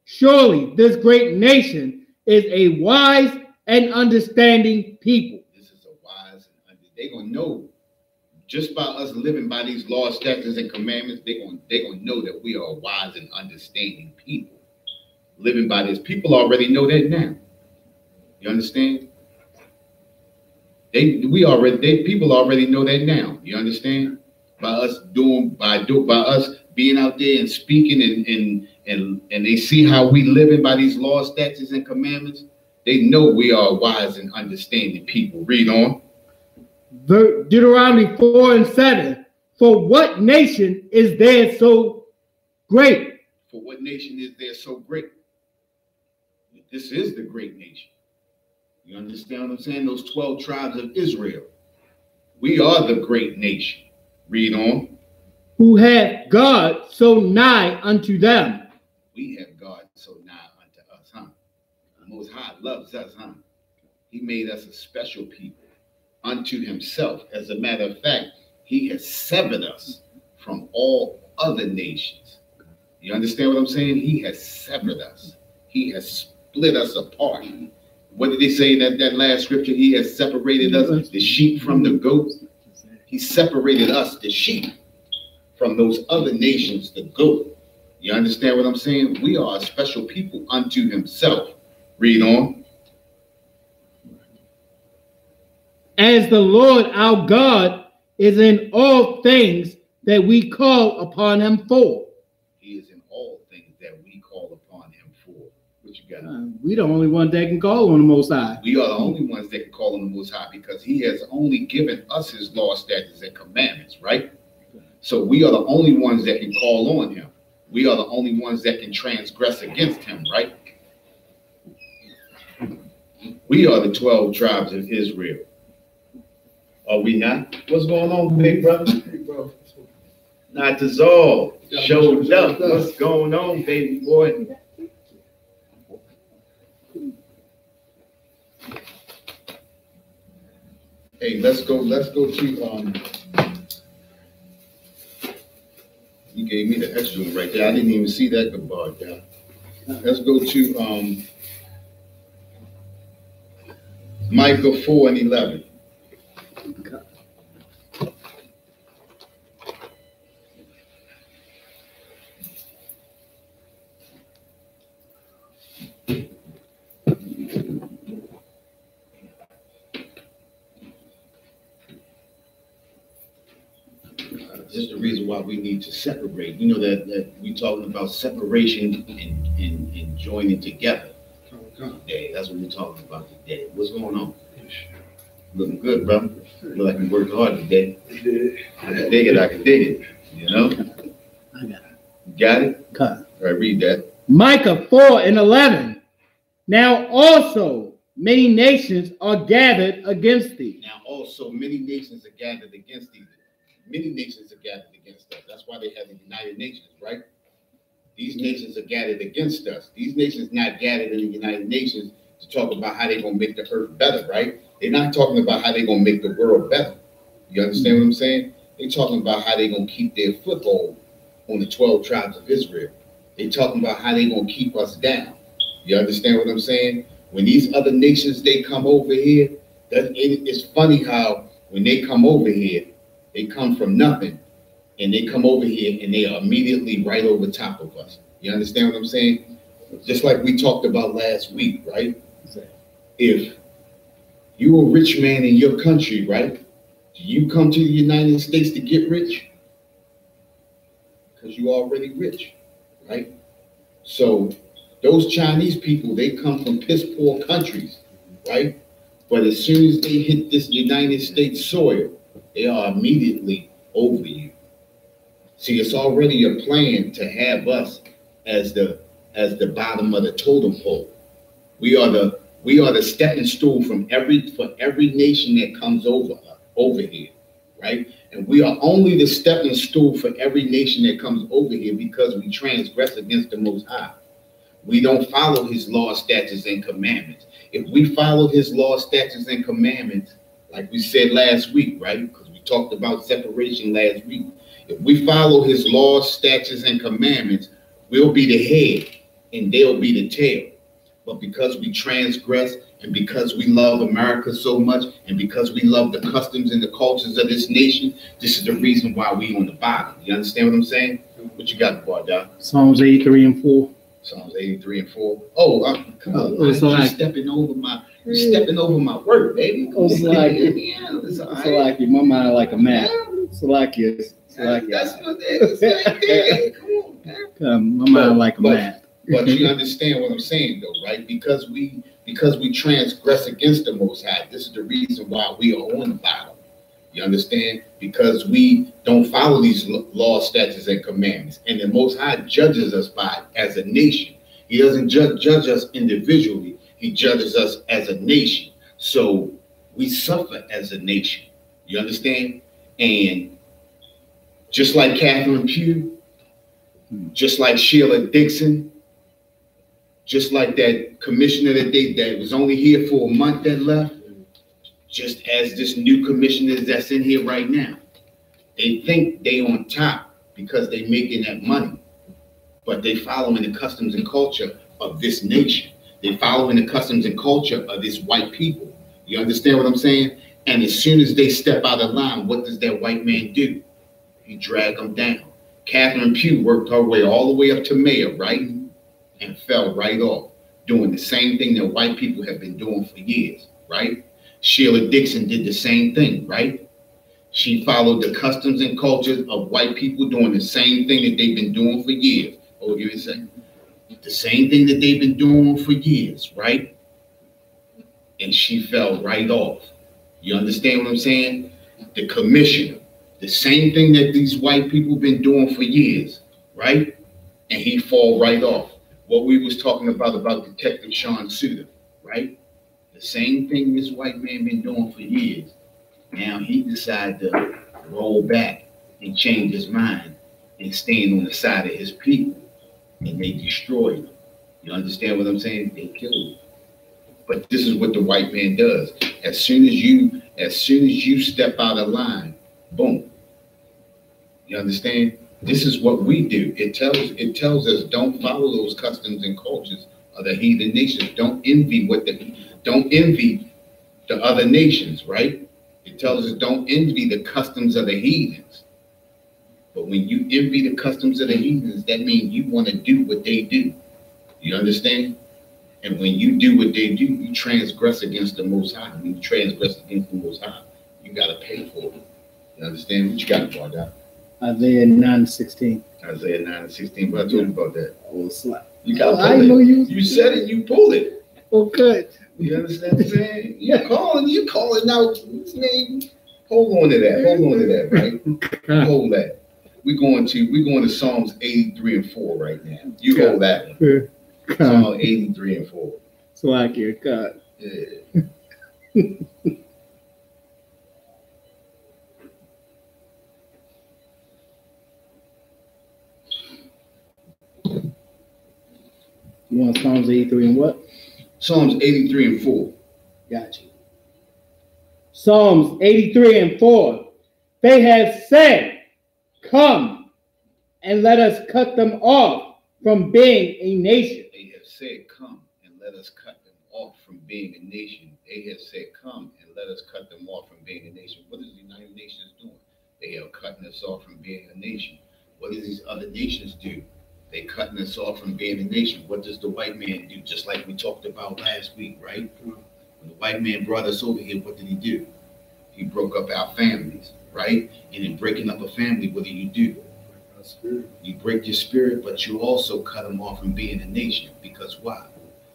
surely this great nation is a wise and understanding people. This is a wise and they're gonna know just by us living by these laws, statutes, and commandments. They're gonna know that we are a wise and understanding people. Living by this, people already know that now. You understand? People already know that now. You understand? By us being out there and speaking and they see how we living by these laws, statutes, and commandments. They know we are wise and understanding people. Read on. Deuteronomy 4 and 7. For what nation is there so great? For what nation is there so great? This is the great nation. You understand what I'm saying? Those 12 tribes of Israel. We are the great nation. Read on. Who had God so nigh unto them. We have God so nigh unto us, huh? The Most High loves us, huh? He made us a special people unto himself. As a matter of fact, he has severed us from all other nations. You understand what I'm saying? He has severed us. He has split us apart. What did they say in that last scripture? He has separated us, the sheep from the goats. He separated us, the sheep, from those other nations, the goat. You understand what I'm saying? We are a special people unto himself. Read on. As the Lord our God is in all things that we call upon him for. He is in all things that we call upon him for. What you got? We the only ones that can call on the Most High. We are the only ones that can call on the Most High because he has only given us his law, statutes, and commandments, right? So we are the only ones that can call on him. We are the only ones that can transgress against him, right? We are the 12 tribes of Israel. Are we not? What's going on, big brother? Not dissolved. Showed up. What's going on, baby boy? Hey, let's go to you gave me the extra one right there. I didn't even see that goodbye, guy. Let's go to Micah 4:11. This is the reason why we need to separate. You know that we talking about separation and joining together today. That's what we're talking about today. What's going on? Looking good, bro. Look like you worked hard today. I can dig it. I can dig it. You know? I got it. You got it? Cut. All right, read that. Micah 4:11. Now also many nations are gathered against thee. Now also many nations are gathered against thee. Many nations are gathered against us. That's why they have the United Nations, right? These nations are gathered against us. These nations not gathered in the United Nations to talk about how they're going to make the earth better, right? They're not talking about how they're going to make the world better. You understand what I'm saying? They're talking about how they're going to keep their foothold on the 12 tribes of Israel. They're talking about how they're going to keep us down. You understand what I'm saying? When these other nations, they come over here, it's funny how when they come over here, they come from nothing, and they come over here, and they are immediately right over top of us. You understand what I'm saying? Just like we talked about last week, right? If you're a rich man in your country, right? Do you come to the United States to get rich? Because you're already rich, right? So those Chinese people, they come from piss poor countries, right? But as soon as they hit this United States soil, they are immediately over you. See, it's already a plan to have us as the bottom of the totem pole. We are the stepping stool for every nation that comes over here, right? And we are only the stepping stool for every nation that comes over here because we transgress against the Most High. We don't follow his law, statutes, and commandments. If we follow his law, statutes, and commandments, like we said last week, right? Because we talked about separation last week. If we follow his laws, statutes, and commandments, we'll be the head and they'll be the tail. But because we transgress and because we love America so much and because we love the customs and the cultures of this nation, this is the reason why we on the bottom. You understand what I'm saying? What you got, Barda? Psalms 83 and 4. Psalms 83 and 4. Oh, come on. It's like, stepping over my work, baby. It's like my mind like a map. It's like that's what it is. Like, come on, man. My mind like a map. But you understand what I'm saying, though, right? Because we transgress against the Most High. This is the reason why we are on the bottom. You understand? Because we don't follow these law, statutes, and commandments. And the Most High judges us by as a nation. He doesn't judge us individually. He judges us as a nation. So we suffer as a nation. You understand? And Just like Catherine Pugh, just like Sheila Dixon, just like that commissioner that was only here for a month that left, just as this new commissioner that's in here right now. They think they on top because they making that money, but they following the customs and culture of this nation. They following the customs and culture of this white people. You understand what I'm saying? And as soon as they step out of line, what does that white man do? He drag them down. Catherine Pugh worked her way all the way up to mayor, right? And fell right off, doing the same thing that white people have been doing for years, right? Sheila Dixon did the same thing, right? She followed the customs and cultures of white people doing the same thing that they've been doing for years. Hold you a second. The same thing that they've been doing for years, right? And she fell right off. You understand what I'm saying? The commissioner, the same thing that these white people been doing for years, right? And he fall right off. What we was talking about Detective Sean Suter, right? The same thing this white man been doing for years. Now he decided to roll back and change his mind and stand on the side of his people, and they destroyed him. You understand what I'm saying? They killed him. But this is what the white man does. As soon as you step out of line, boom. You understand? This is what we do. It tells us don't follow those customs and cultures of the heathen nations. Don't envy the other nations, right? It tells us don't envy the customs of the heathens. But when you envy the customs of the heathens, that means you want to do what they do. You understand? And when you do what they do, you transgress against the Most High. When you transgress against the Most High, you got to pay for it. You understand? What you got about that? Isaiah 9:16. Isaiah 9:16. But I told you about that. Oh, slap. You got to I pull know it. you. You said it. You pulled it. Oh, good. You understand what I'm saying? You calling out his name. Hold on to that, right? Hold that. We're going to Psalms 83 and 4 right now. You hold that one. Psalm 83 and 4. So I get God. Yeah. You want Psalms 83 and what? Psalms 83 and 4. Got you. Psalms 83 and 4. They have said, come and let us cut them off from being a nation. They have said, come and let us cut them off from being a nation. They have said, come and let us cut them off from being a nation. What is the United Nations doing? They are cutting us off from being a nation. What do these other nations do? They cutting us off from being a nation. What does the white man do? Just like we talked about last week, right? When the white man brought us over here, what did he do? He broke up our families, right? And in breaking up a family, what do? You break your spirit, but you also cut them off from being a nation. Because why?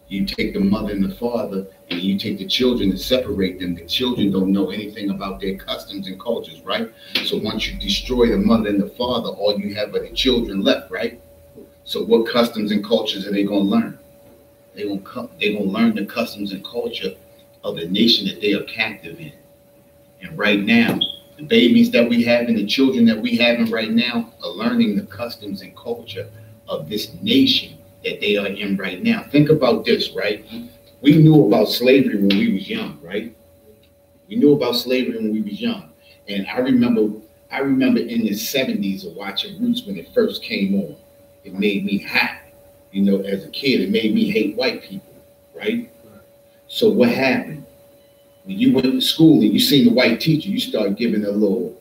You take the mother and the father, and you take the children and separate them. The children don't know anything about their customs and cultures, right? So once you destroy the mother and the father, all you have are the children left, right? So what customs and cultures are they going to learn? They're going to learn the customs and culture of the nation that they are captive in. And right now, the babies that we have and the children that we have right now are learning the customs and culture of this nation that they are in right now. Think about this, right? We knew about slavery when we was young, right? We knew about slavery when we was young. And I remember in the 70s of watching Roots when it first came on. It made me hot. You know, as a kid, it made me hate white people, right? So what happened? When you went to school and you seen the white teacher, you started giving a little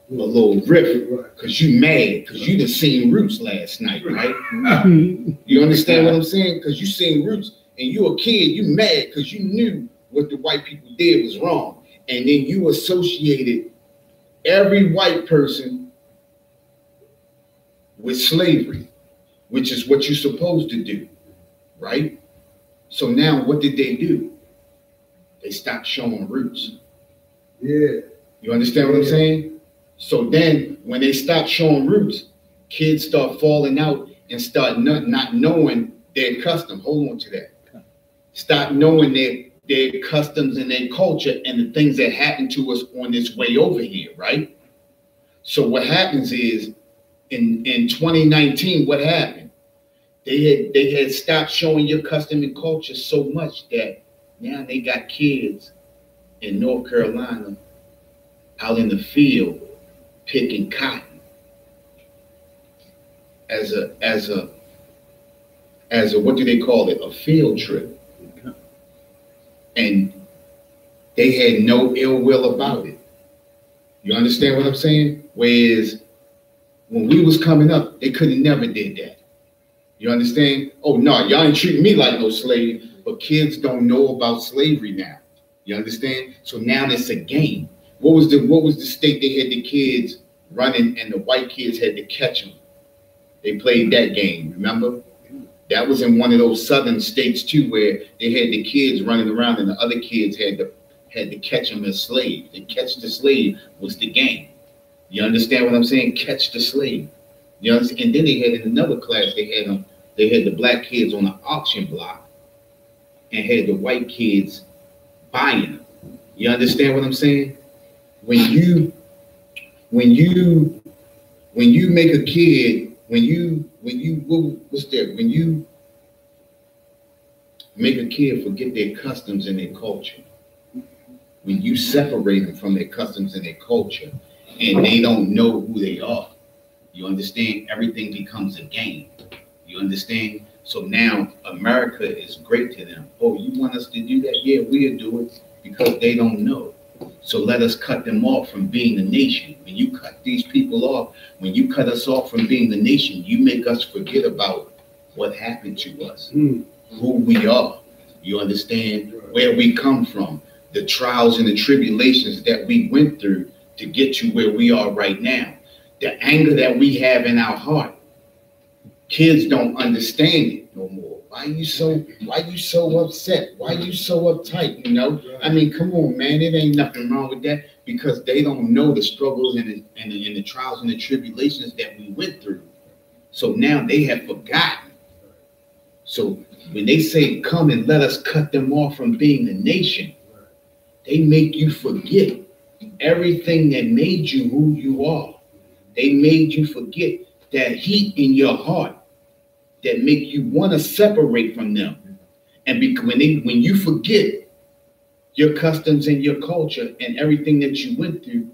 riff because you mad because you done seen Roots last night, right? You understand what I'm saying? Because you seen Roots and you a kid, you mad because you knew what the white people did was wrong. And then you associated every white person with slavery, which is what you're supposed to do, right? So now what did they do? They stopped showing Roots. Yeah. You understand what I'm saying? So then when they stop showing Roots, kids start falling out and start not knowing their custom. Hold on to that. Stop knowing their customs and their culture and the things that happened to us on this way over here, right? So what happens is in 2019, what happened? They had stopped showing your custom and culture so much that now they got kids in North Carolina out in the field picking cotton as a what do they call it? A field trip. And they had no ill will about it. You understand what I'm saying? Whereas when we was coming up, they could have never did that. You understand? Oh no, y'all ain't treating me like no slave, but kids don't know about slavery now. You understand? So now it's a game. What was the state they had the kids running and the white kids had to catch them? They played that game, remember? That was in one of those southern states too, where they had the kids running around and the other kids had to catch them as slaves. And catch the slave was the game. You understand what I'm saying? Catch the slave. You understand? And then they had in another class, they had the black kids on the auction block and had the white kids buying them. You understand what I'm saying? When you make a kid, when you make a kid forget their customs and their culture, when you separate them from their customs and their culture, and they don't know who they are, you understand? Everything becomes a game. You understand? So now America is great to them. Oh, you want us to do that? Yeah, we'll do it, because they don't know. So let us cut them off from being a nation. When you cut these people off, when you cut us off from being the nation, you make us forget about what happened to us, who we are. You understand? Where we come from, the trials and the tribulations that we went through to get to where we are right now. The anger that we have in our heart. Kids don't understand it no more. Why you so upset? Why you so uptight? You know, I mean, come on, man. It ain't nothing wrong with that, because they don't know the struggles and the trials and the tribulations that we went through. So now they have forgotten. So when they say, come and let us cut them off from being the nation, they make you forget everything that made you who you are. They made you forget that heat in your heart that make you want to separate from them. And when you forget your customs and your culture and everything that you went through,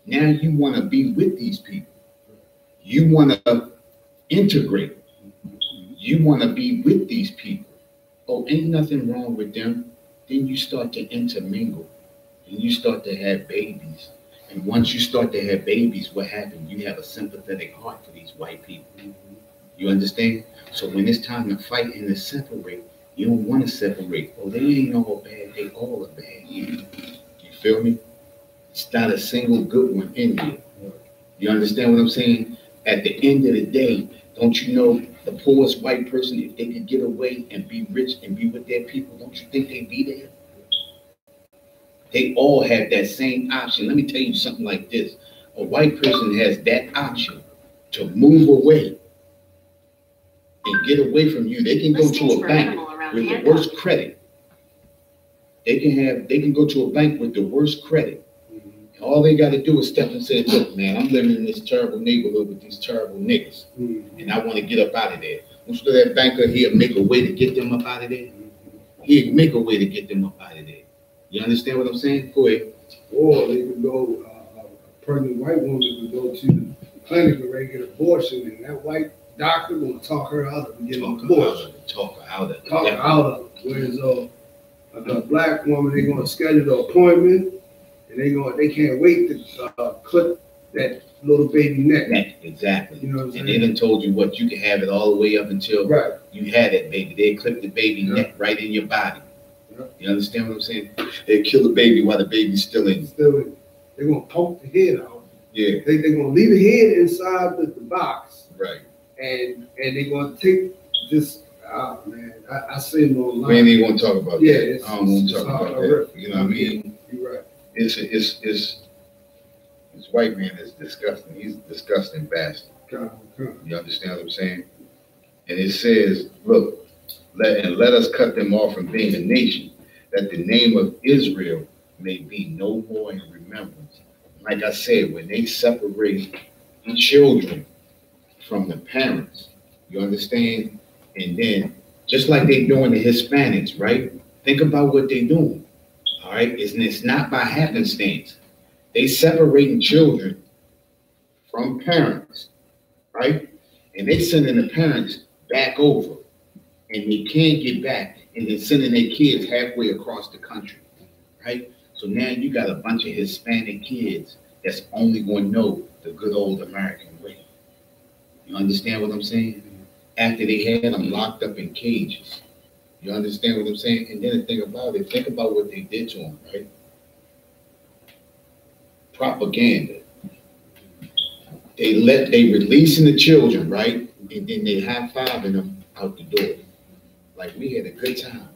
now you want to be with these people. You want to integrate. You want to be with these people. Oh, ain't nothing wrong with them. Then you start to intermingle and you start to have babies. And once you start to have babies, what happens? You have a sympathetic heart for these white people. You understand? So when it's time to fight and to separate, you don't want to separate. Oh, they ain't all bad. They all are bad. You feel me? It's not a single good one in here. You understand what I'm saying? At the end of the day, don't you know the poorest white person, if they could get away and be rich and be with their people, don't you think they'd be there? They all have that same option. Let me tell you something like this. A white person has that option to move away and get away from you. They can go to a bank with the worst credit. They can go to a bank with the worst credit. And all they got to do is step and say, look, man, I'm living in this terrible neighborhood with these terrible niggas. And I want to get up out of there. Most of that banker, he'll make a way to get them up out of there. He'll make a way to get them up out of there. You understand what I'm saying? Go ahead. Or they could go, a pregnant white woman could go to the clinic and ready to get an abortion, and that white doctor will talk her out of getting an abortion. Talk her out of it. Talk her out of it. Whereas a black woman, they're going to schedule the appointment, and they can't wait to clip that little baby neck. Exactly. You know what I'm saying? And they done told you what, you can have it all the way up until you had that baby. They clip the baby neck right in your body. You understand what I'm saying? They kill the baby while the baby's still in. They're gonna poke the head out. Yeah. They're gonna leave the head inside the box. Right. And they're gonna take this. Oh man, I see them online. We ain't even want to talk about that. I don't want to talk about that. You know what I mean? You're right. This white man is disgusting. He's a disgusting bastard. You understand what I'm saying? And it says, look. Let us cut them off from being a nation, that the name of Israel may be no more in remembrance. like I said, when they separate children from the parents, you understand? And then, just like they doing the Hispanics, right? Think about what they doing, all right? It's not by happenstance. They separating children from parents, right? And they sending the parents back over, and they can't get back, and they're sending their kids halfway across the country, right? So now you got a bunch of Hispanic kids that's only going to know the good old American way. You understand what I'm saying? After they had them locked up in cages. You understand what I'm saying? And then the thing about it, think about what they did to them, right? Propaganda. They releasing the children, right? And then they high-fiving them out the door. Like, we had a good time.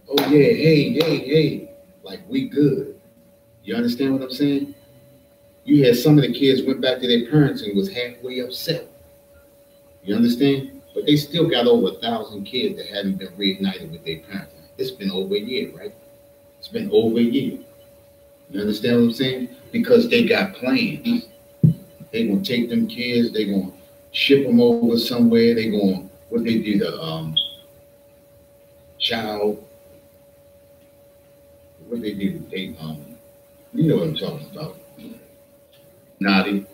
Oh yeah, hey. Like, we good. You understand what I'm saying? You had some of the kids went back to their parents and was halfway upset. You understand? But they still got over 1,000 kids that haven't been reignited with their parents. It's been over a year, right? It's been over a year. You understand what I'm saying? Because they got plans. They gonna take them kids, they gonna ship them over somewhere, they gonna, what they do, the child, what they do, they, you know what I'm talking about. Naughty,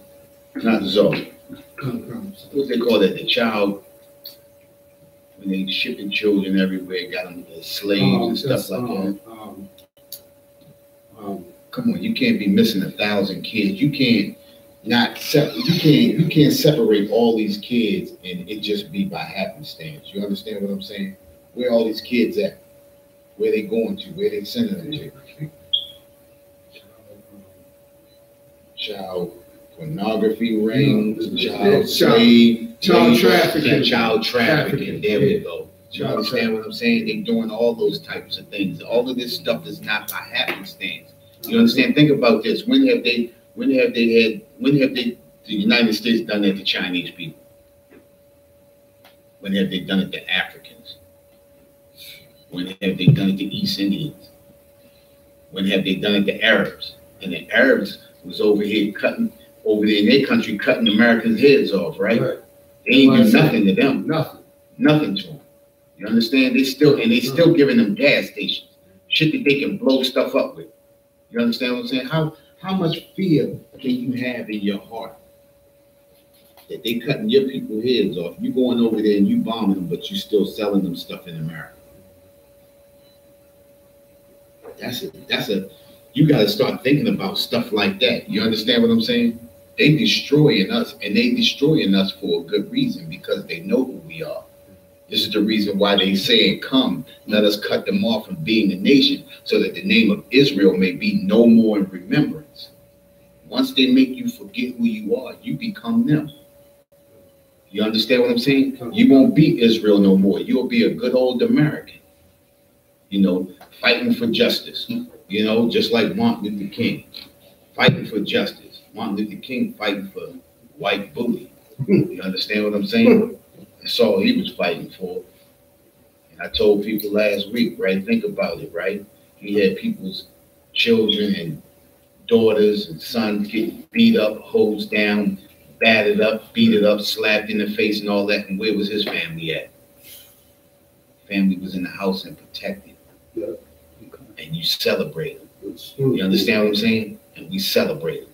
not Zoe. What they call that, the child, when they shipping children everywhere, got them as slaves and stuff like that. Come on, you can't be missing 1,000 kids. You can't you can't separate all these kids and it just be by happenstance. You understand what I'm saying? Where all these kids at? Where they going to? Where they sending them to? Child pornography rings, child trafficking. Child trafficking. There we go. You understand what I'm saying? They doing all those types of things. All of this stuff is not by happenstance. You understand? Think about this. When have the United States done that to Chinese people? When have they done it to Africans? When have they done it to East Indians? When have they done it to Arabs? And the Arabs was over here over there in their country, cutting Americans' heads off, right? They ain't do nothing to them. Nothing to them. You understand? They still giving them gas stations. Shit that they can blow stuff up with. You understand what I'm saying? How much fear can you have in your heart that they cutting your people's heads off? You going over there and you bombing them, but you still selling them stuff in America. You got to start thinking about stuff like that. You understand what I'm saying? They destroying us, and they destroying us for a good reason, because they know who we are. This is the reason why they saying, come, let us cut them off from being a nation, so that the name of Israel may be no more in remembrance. Once they make you forget who you are, you become them. You understand what I'm saying? You won't be Israel no more. You'll be a good old American, you know, fighting for justice, you know, just like Martin Luther King, fighting for justice. Martin Luther King fighting for white bully. You understand what I'm saying? That's all he was fighting for. And I told people last week, right? Think about it, right? He had people's children and daughters and sons getting beat up, hosed down, battered up, beat it up, slapped in the face and all that. And where was his family at? Family was in the house and protected. Yeah. And you celebrate him. You understand what I'm saying? And we celebrate him.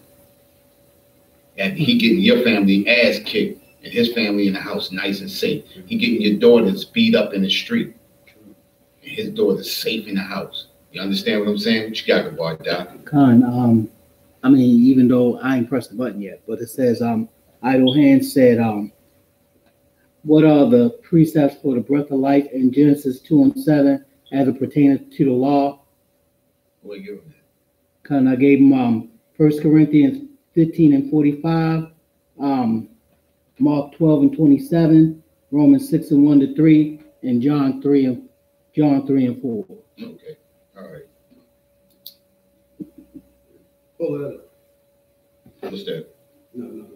And he getting your family ass kicked and his family in the house nice and safe. He getting your daughters beat up in the street. And his daughter's safe in the house. You understand what I'm saying? What you got about that? Con, I mean, even though I ain't pressed the button yet, but it says, Idle Hands said, what are the precepts for the breath of life in Genesis 2:7 as it pertains to the law? What you giving that? Con, I gave him 1 Corinthians 15:45, Mark 12:27, Romans 6:1-3, and John 3:4. Okay, all right. Pull that up. What's that? No.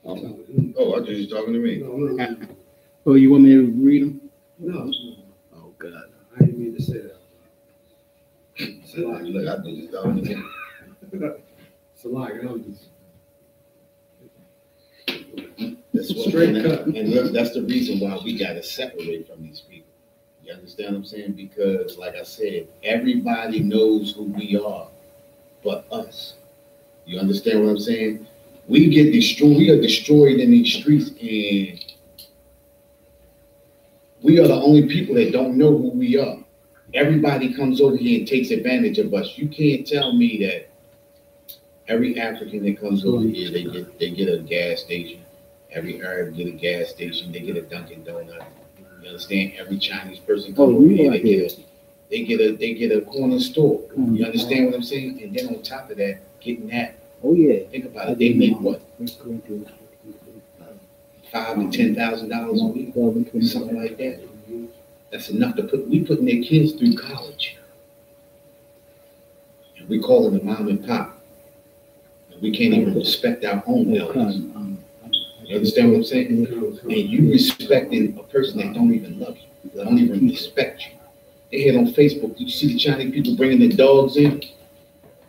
Oh, I thought you was talking to me. No. Oh, you want me to read them? No. Oh, God. I didn't mean to say that. Look, I thought you was talking to me. It's a lot. That's what, and look, that's the reason why we got to separate from these people. You understand what I'm saying? Because, like I said, everybody knows who we are, but us. You understand what I'm saying? We get destroyed. We are destroyed in these streets, and we are the only people that don't know who we are. Everybody comes over here and takes advantage of us. You can't tell me that every African that comes over here, they get a gas station. Every Arab get a gas station. They get a Dunkin' Donut. You understand? Every Chinese person comes over here, they get a corner store. You understand what I'm saying? And then on top of that, getting that. Oh yeah. Think about it. They make what? $5,000 to $10,000 a week, something like that. That's enough to we putting their kids through college. And we call them the mom and pop. And we can't even respect our own elders. You understand what I'm saying? And you respecting a person that don't even love you, that don't even respect you. They had on Facebook, did you see the Chinese people bringing their dogs in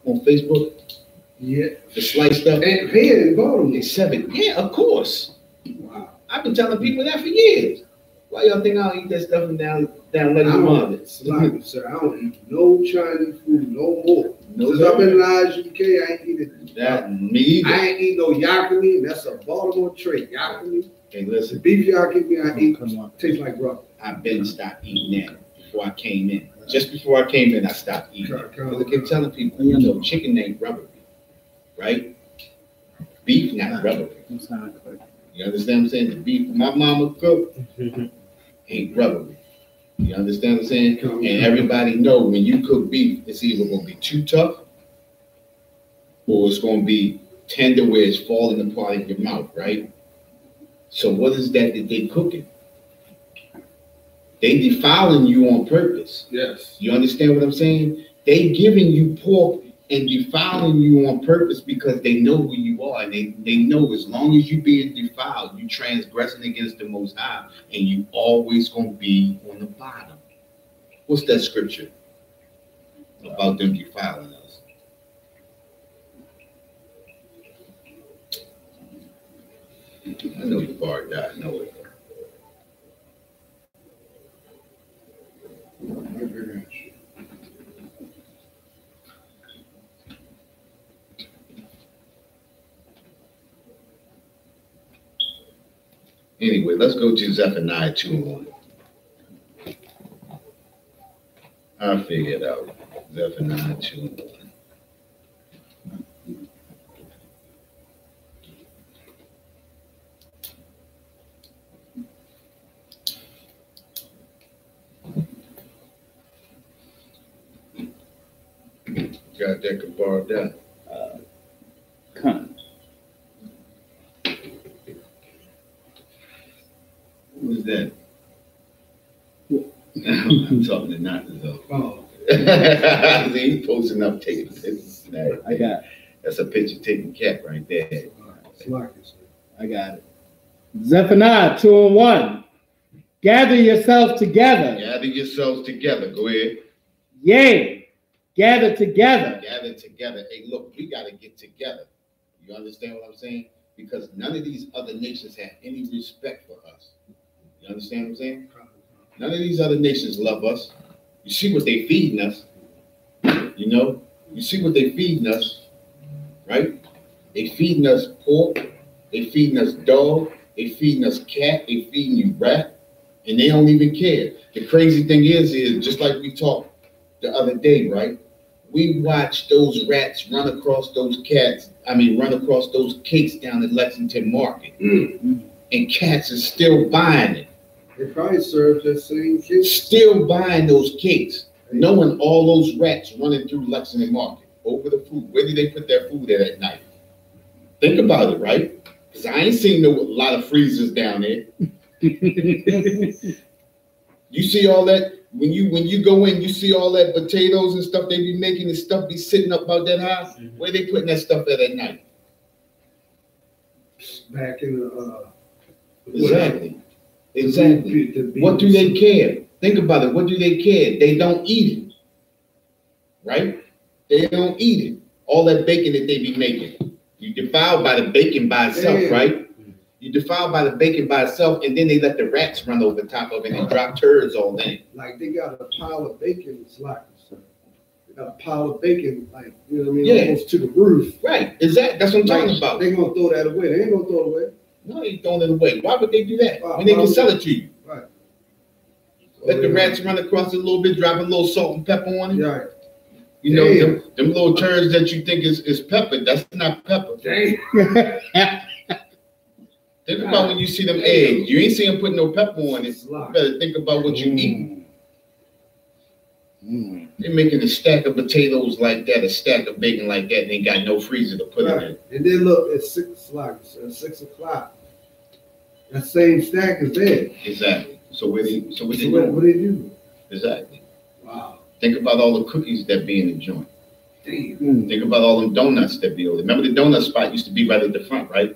on Facebook? Yeah. The sliced up. And here in Baltimore. They 7. Yeah, of course. Wow. I've been telling people that for years. Why y'all think I don't eat that stuff and down letting them on it? Sir, I don't eat no Chinese food no more. No, since I've been in I.S.U.P.K, I ain't eating that. Me either. I ain't eat no yakami. That's a Baltimore trait. Yakami. Hey, listen. The beef yakami I eat tastes like rubber. I've been stopped eating that before I came in. Just before I came in, I stopped eating it. Because I kept telling people, you know, chicken ain't rubbery, right? Beef not rubbery. You understand what I'm saying? The beef my mama cooked ain't rubbery. You understand what I'm saying? And everybody know when you cook beef, it's either going to be too tough or it's going to be tender where it's falling apart in your mouth, right? So what is that they cooking? They defiling you on purpose. Yes. You understand what I'm saying? They giving you pork and defiling you on purpose because they know who you are. And they know as long as you being defiled, you transgressing against the Most High, and you always going to be on the bottom. What's that scripture about them defiling us? I know the bar died. I know it. Anyway, let's go to Zephaniah 2:1. I'll figure it out. Zephaniah 2:1. Got that kabar down. Who's that? I'm talking to Nathan though. Oh. He's posting up taking pictures. I got it. That's a picture taking cat right there. I got it. Zephaniah 2:1. Gather yourselves together. Gather yourselves together. Go ahead. Yea, gather together. Gather together. Hey, look, we got to get together. You understand what I'm saying? Because none of these other nations have any respect for us. You understand what I'm saying? None of these other nations love us. You see what they feeding us. You know? You see what they feeding us, right? They feeding us pork. They feeding us dog. They feeding us cat. They feeding you rat. And they don't even care. The crazy thing is just like we talked the other day, right? We watch those rats run across those cakes down at Lexington Market. And cats are still buying it. They probably serve that same cake. Still buying those cakes, knowing all those rats running through Lexington Market over the food. Where did they put their food at night? Think about it, right? Because I ain't seen a lot of freezers down there. You see all that? When you go in, you see all that potatoes and stuff they be making and stuff be sitting up about that high. Where they putting that stuff at night? Back in the Exactly. What do they care? Think about it. What do they care? They don't eat it. Right? They don't eat it. all that bacon that they be making. You defiled by the bacon by itself, right? You defiled by the bacon by itself, and then they let the rats run over the top of it and drop turds all in it. Like they got a pile of bacon slackers. They got a pile of bacon, like, you know what I mean, Yeah. almost to the roof. Right, exactly. That's what I'm talking about. They're gonna throw that away. They ain't gonna throw it away. No, they ain't throwing it away. Why would they do that? Wow, When they can sell it to you. Right. Let the rats run across it a little bit, drop a little salt and pepper on it. Right. You know, them little turds that you think is pepper, that's not pepper. Damn. Think about when you see them eggs. You ain't see them put no pepper on it. You better think about what you eat. They're making a stack of potatoes like that, a stack of bacon like that, and they got no freezer to put it in. And then look, at 6 o'clock. That same stack is there. Exactly. So what they What they do? Exactly. Wow. Think about all the cookies that be in the joint. Damn. Think about all them donuts that be over there. Remember the donut spot used to be right at the front, right?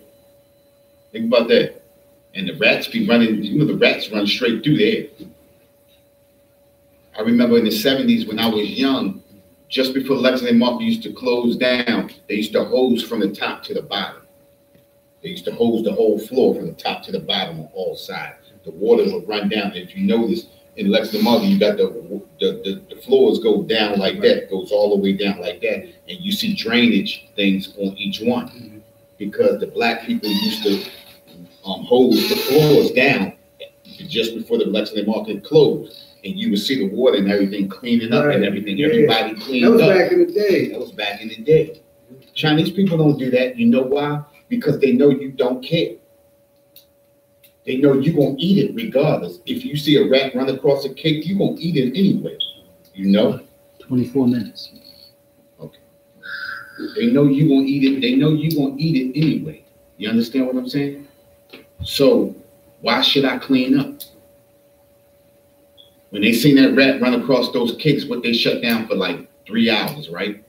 Think about that. And the rats be running, you know, the rats run straight through there. I remember in the 70s when I was young, just before Lexington Market used to close down, they used to hose from the top to the bottom. They used to hose the whole floor from the top to the bottom on all sides. The water would run down. If you notice, in Lexington Market, you got the floors go down like that, goes all the way down like that, and you see drainage things on each one, because the black people used to hose the floors down just before the Lexington Market closed, and you would see the water and everything cleaning up and everything. Yeah. Everybody cleaned up. That was back in the day. That was back in the day. Chinese people don't do that. You know why? Because they know you don't care. They know you're going to eat it regardless. If you see a rat run across a cake, you're going to eat it anyway. You know? 24 minutes. Okay. They know you're going to eat it. They know you're going to eat it anyway. You understand what I'm saying? So why should I clean up? When they seen that rat run across those cakes, what they shut down for like 3 hours, right?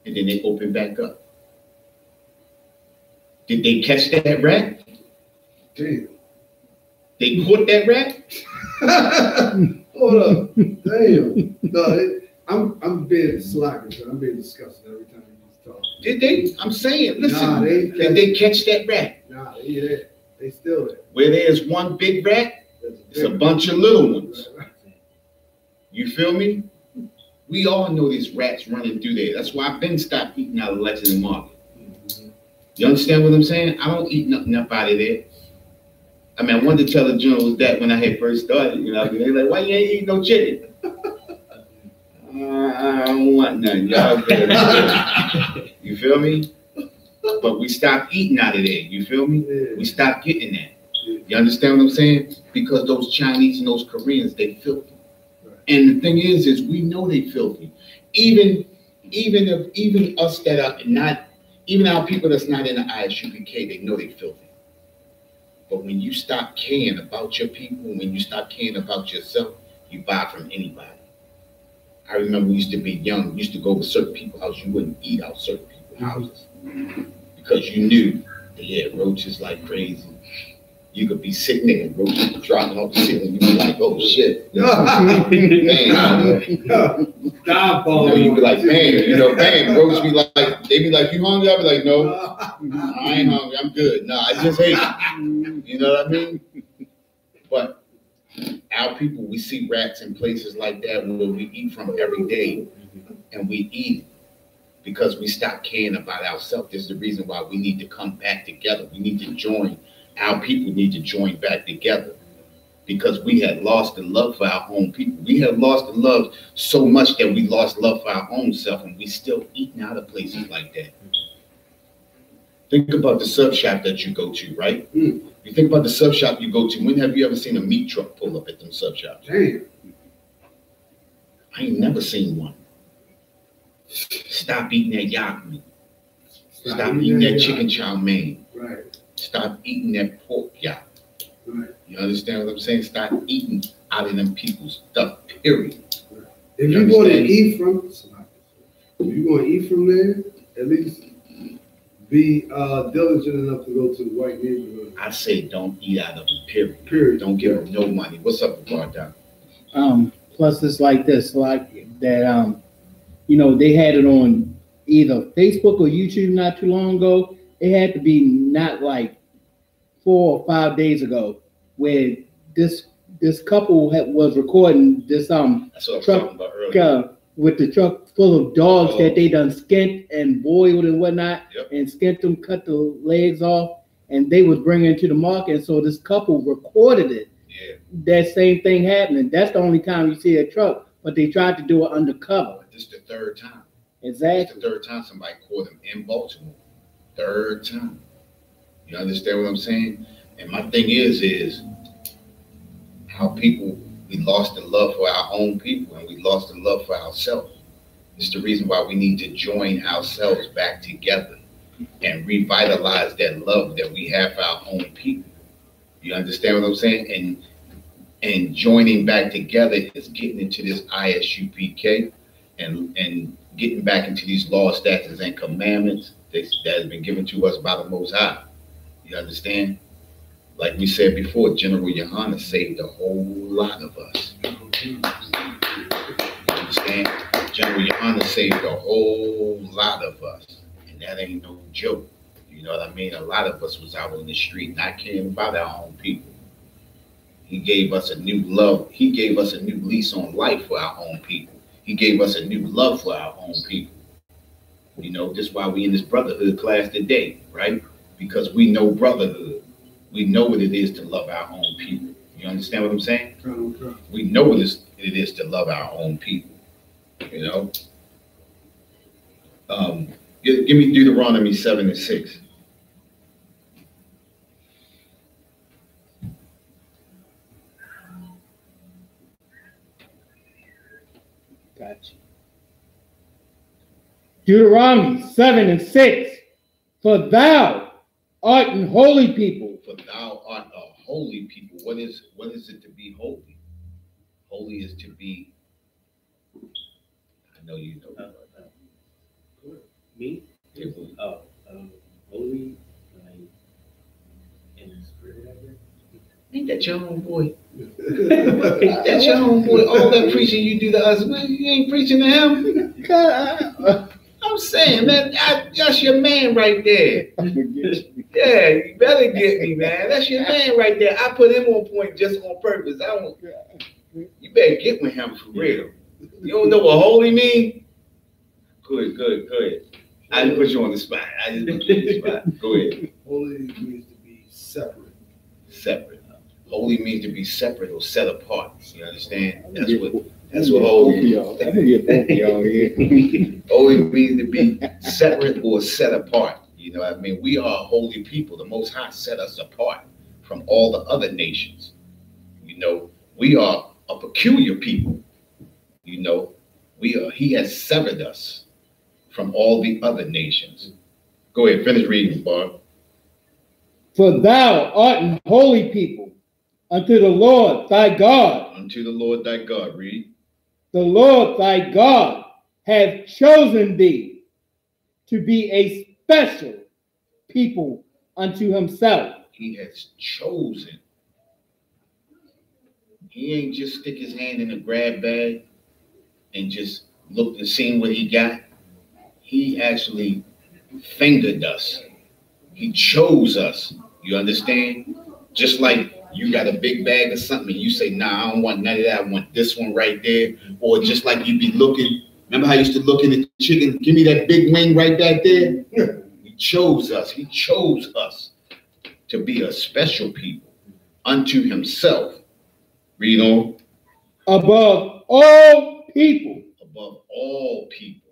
And then they open back up. Did they catch that rat? Damn. They caught that rat? Hold up. Damn. No, I'm being slackish. I'm being disgusting every time you talk. Did they? I'm saying, listen. Nah, did they catch that rat? Nah, they still there. Where there's one big rat, it's a bunch of little ones. You feel me? We all know these rats running through there. That's why I've been stopped eating out of Lexington Market. You understand what I'm saying? I don't eat nothing up out of there. I mean, I wanted to tell the generals that when I had first started, you know, they're like, why you ain't eating no chicken? I don't want none. Y'all good. You feel me? But we stopped eating out of there. You feel me? Yeah. We stopped getting that. You understand what I'm saying? Because those Chinese and those Koreans, they filthy. Right. And the thing is we know they filthy. Even us that are not, even our people that's not in the I.S.U.P.K, they know they filthy. But when you stop caring about your people, when you stop caring about yourself, you buy from anybody. I remember we used to be young, we used to go to certain people's houses, you wouldn't eat out certain people's houses. Because you knew they had roaches like crazy. You could be sitting there and roaches dropping off the ceiling. You'd be like, oh shit. Man, Stop, you'd be like, man, roaches be like, they be like, you hungry? I'd be like, no, I ain't hungry, I'm good. No, I just hate it. You know what I mean? But our people, we see rats in places like that where we eat from every day, and we eat it because we stop caring about ourselves. This is the reason why we need to come back together. We need to join. Our people need to join back together because we had lost the love for our own people. We had lost the love so much that we lost love for our own self, and we still eating out of places like that. Think about the sub shop that you go to, right? You think about the sub shop you go to. When have you ever seen a meat truck pull up at them sub shops? Damn. I ain't never seen one. Stop eating that yak meat. Stop eating that chicken chow mein. Right. Stop eating that pork yak. Right. You understand what I'm saying? Stop eating out of them people's stuff, period. Right. If you're going to eat from there, at least be diligent enough to go to the white neighborhood. I say don't eat out of it, period. Don't give them no money. What's up with Doc? Plus it's like this, like that, you know, they had it on either Facebook or YouTube not too long ago. It had to be not like 4 or 5 days ago, where this couple was recording this That's what I was truck talking about earlier. with the truck full of dogs that they done skinned and boiled and whatnot, and skinned them, cut the legs off, and they was bringing it to the market. And so this couple recorded it. Yeah. That same thing happening. That's the only time you see a truck, but they tried to do it undercover. This is the third time. Exactly. It's the third time somebody caught him in Baltimore. Third time. You understand what I'm saying? And my thing is how people, we lost the love for our own people and we lost the love for ourselves. It's the reason why we need to join ourselves back together and revitalize that love that we have for our own people. You understand what I'm saying? And joining back together is getting into this I.S.U.P.K and getting back into these laws, statutes, and commandments that has been given to us by the Most High. You understand? Like we said before, Gen.YAHANNA saved a whole lot of us. You understand? Gen.YAHANNA saved a whole lot of us. And that ain't no joke. You know what I mean? A lot of us was out on the street not caring about our own people. He gave us a new love. He gave us a new lease on life for our own people. He gave us a new love for our own people. You know, that's why we in this brotherhood class today, right? Because we know brotherhood. We know what it is to love our own people. You understand what I'm saying? We know what it is to love our own people. You know? Give me Deuteronomy 7:6. Gotcha. Deuteronomy 7:6. For thou art an holy people. For thou art a holy people. What is it to be holy? Holy is to be. I know you know. Me? Yeah, Holy, like in the spirit, I guess. ain't that your homeboy? Ain't that your homeboy? All that preaching you do to us, man, you ain't preaching to him. I'm saying, man, that's your man right there. Yeah, you better get me, man. That's your man right there. I put him on point just on purpose. You better get with him for real. You don't know what holy mean? Good. I didn't put you on the spot. Go ahead. Holy means to be separate. Separate. Holy means to be separate or set apart. You understand? That's what holy means. Holy means to be separate or set apart. You know what I mean? We are a holy people. The Most High set us apart from all the other nations. You know, we are a peculiar people. You know, he has severed us from all the other nations. Go ahead, finish reading, Barb. For thou art an holy people unto the Lord thy God. Unto the Lord thy God, read. The Lord thy God hath chosen thee to be a special people unto himself. He has chosen. He ain't just stick his hand in a grab bag and just look and see what he got. He actually fingered us. He chose us. You understand? Just like you got a big bag of something and you say, nah, I don't want none of that. I want this one right there. Or just like you be looking. Remember how I used to look in the chicken? Give me that big wing right back there. He chose us. He chose us to be a special people unto himself. Read on. Above all people. Above all people.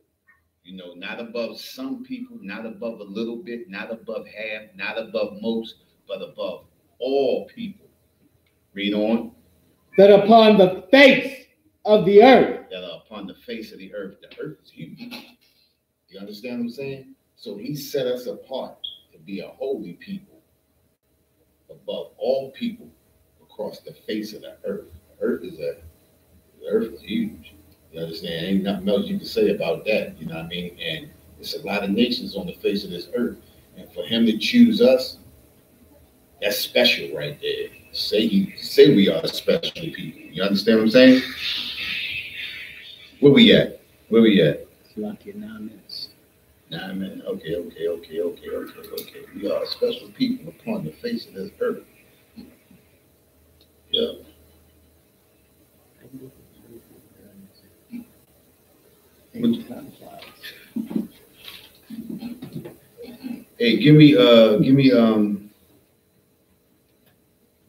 You know, not above some people, not above a little bit, not above half, not above most, but above all people. Read on. That upon the face of the earth. That are upon the face of the earth. The earth is huge. You understand what I'm saying? So he set us apart to be a holy people above all people across the face of the earth. The earth is huge. You understand? Ain't nothing else you can say about that. You know what I mean? And it's a lot of nations on the face of this earth. And for him to choose us, that's special right there. Say we are special people. You understand what I'm saying? Where we at? Lucky 9 minutes. Nah, man. Okay. We are special people upon the face of this earth. Yeah. Hey, give me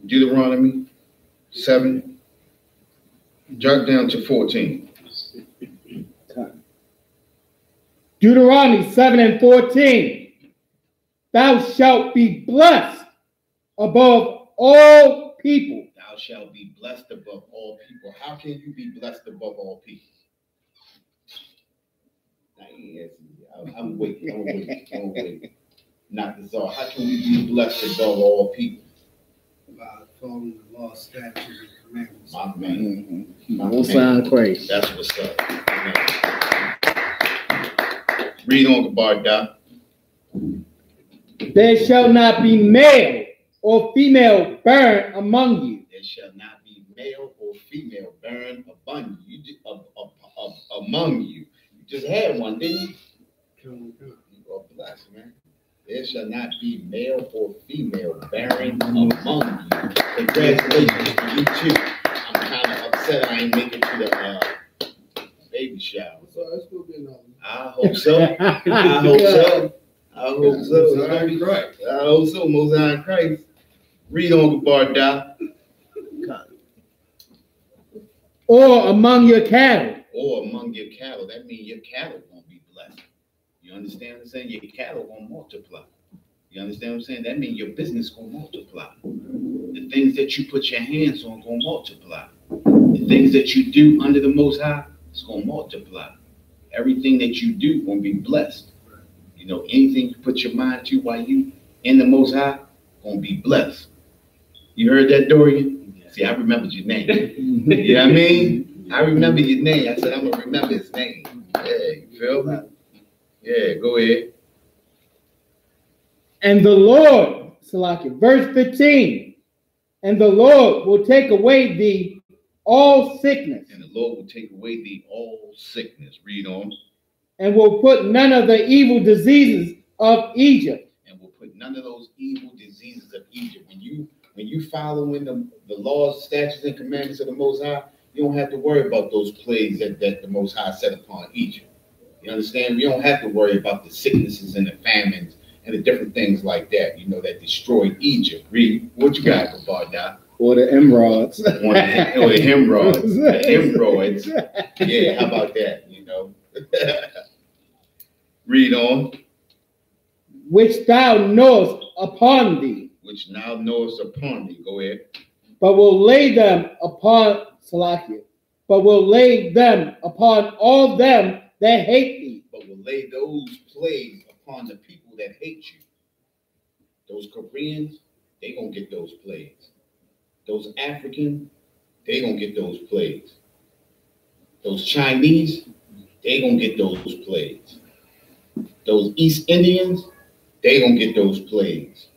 Deuteronomy 7. Jot down to 14. Deuteronomy 7 and 14. Thou shalt be blessed above all people. Thou shalt be blessed above all people. How can you be blessed above all people? I'm waiting. Not this all. How can we be blessed above all people? By following the law, statutes, and commandments. My man. Most High Christ. That's what's up. Amen. Read on the bar, Doc. There shall not be male or female burned among you. There shall not be male or female burned among you. Among you. You just had one, didn't you? You are blessed, man. There shall not be male or female bearing among you. Congratulations to you too. I'm kind of upset I ain't make it to the baby shower. So it's gonna be another. I hope so. I hope so. I hope so. Right. I hope so. Most High Christ. Read on the bar, Doc. Or among your cattle. Or among your cattle. That means your cattle won't be blessed. You understand what I'm saying? Your cattle won't multiply. You understand what I'm saying? That means your business gonna multiply. The things that you put your hands on gonna multiply. The things that you do under the Most High is gonna multiply. Everything that you do gonna be blessed. You know, anything you put your mind to while you in the Most High gonna be blessed. You heard that, Dorian? See, I remembered your name. You know what I mean? I remember your name. I said I'm gonna remember his name. Yeah, you feel me? Yeah, go ahead. And the Lord, Salakia, verse 15, and the Lord will take away thee all sickness. And the Lord will take away thee all sickness. Read on. And will put none of the evil diseases of Egypt. And will put none of those evil diseases of Egypt. When you follow in the laws, statutes, and commandments of the Most High, you don't have to worry about those plagues that the Most High set upon Egypt. You understand? We don't have to worry about the sicknesses and the famines and the different things like that, you know, that destroyed Egypt. Read what you got, Barda. Or the emeralds. Or the hemorrhoids. The hemorrhoids. Yeah, how about that, you know? Read on. Which thou knowest upon thee. Which now knowest upon thee. Go ahead. But will lay them upon Salakia. But will lay them upon all them that hate thee. But will lay those plagues upon the people that hate you. Those Koreans, they gonna get those plagues. Those Africans, they gonna get those plagues. Those Chinese, they gonna get those plagues. Those East Indians, they gonna get those plagues.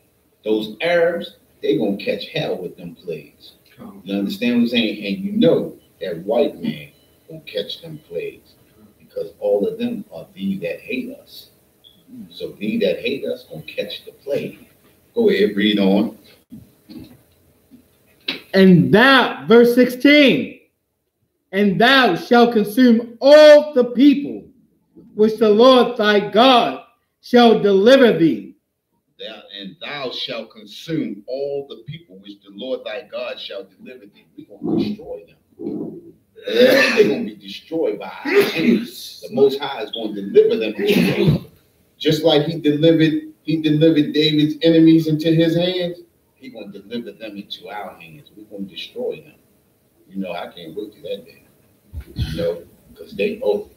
Those Arabs, they gonna catch hell with them plagues. You understand what I'm saying? And you know that white man gonna catch them plagues because all of them are thee that hate us. So thee that hate us gonna catch the plague. Go ahead, read on. And thou, verse 16, and thou shalt consume all the people which the Lord thy God shall deliver thee. And thou shalt consume all the people which the Lord thy God shall deliver thee. We're going to destroy them. They're going to be destroyed by our enemies. The Most High is going to deliver them. Just like he delivered David's enemies into his hands, he's going to deliver them into our hands. We're going to destroy them. You know, I can't wait to that day. You know, because they owe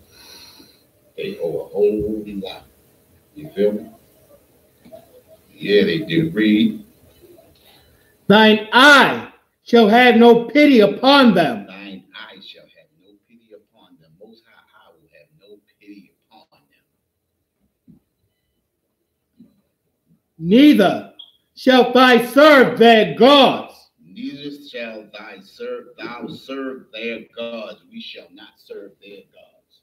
a whole lot. You feel me? Yeah, they do. Read. Thine eye shall have no pity upon them. Thine eye shall have no pity upon them. Most High I will have no pity upon them. Neither shalt thou serve their gods. Neither shall thou serve their gods. We shall not serve their gods.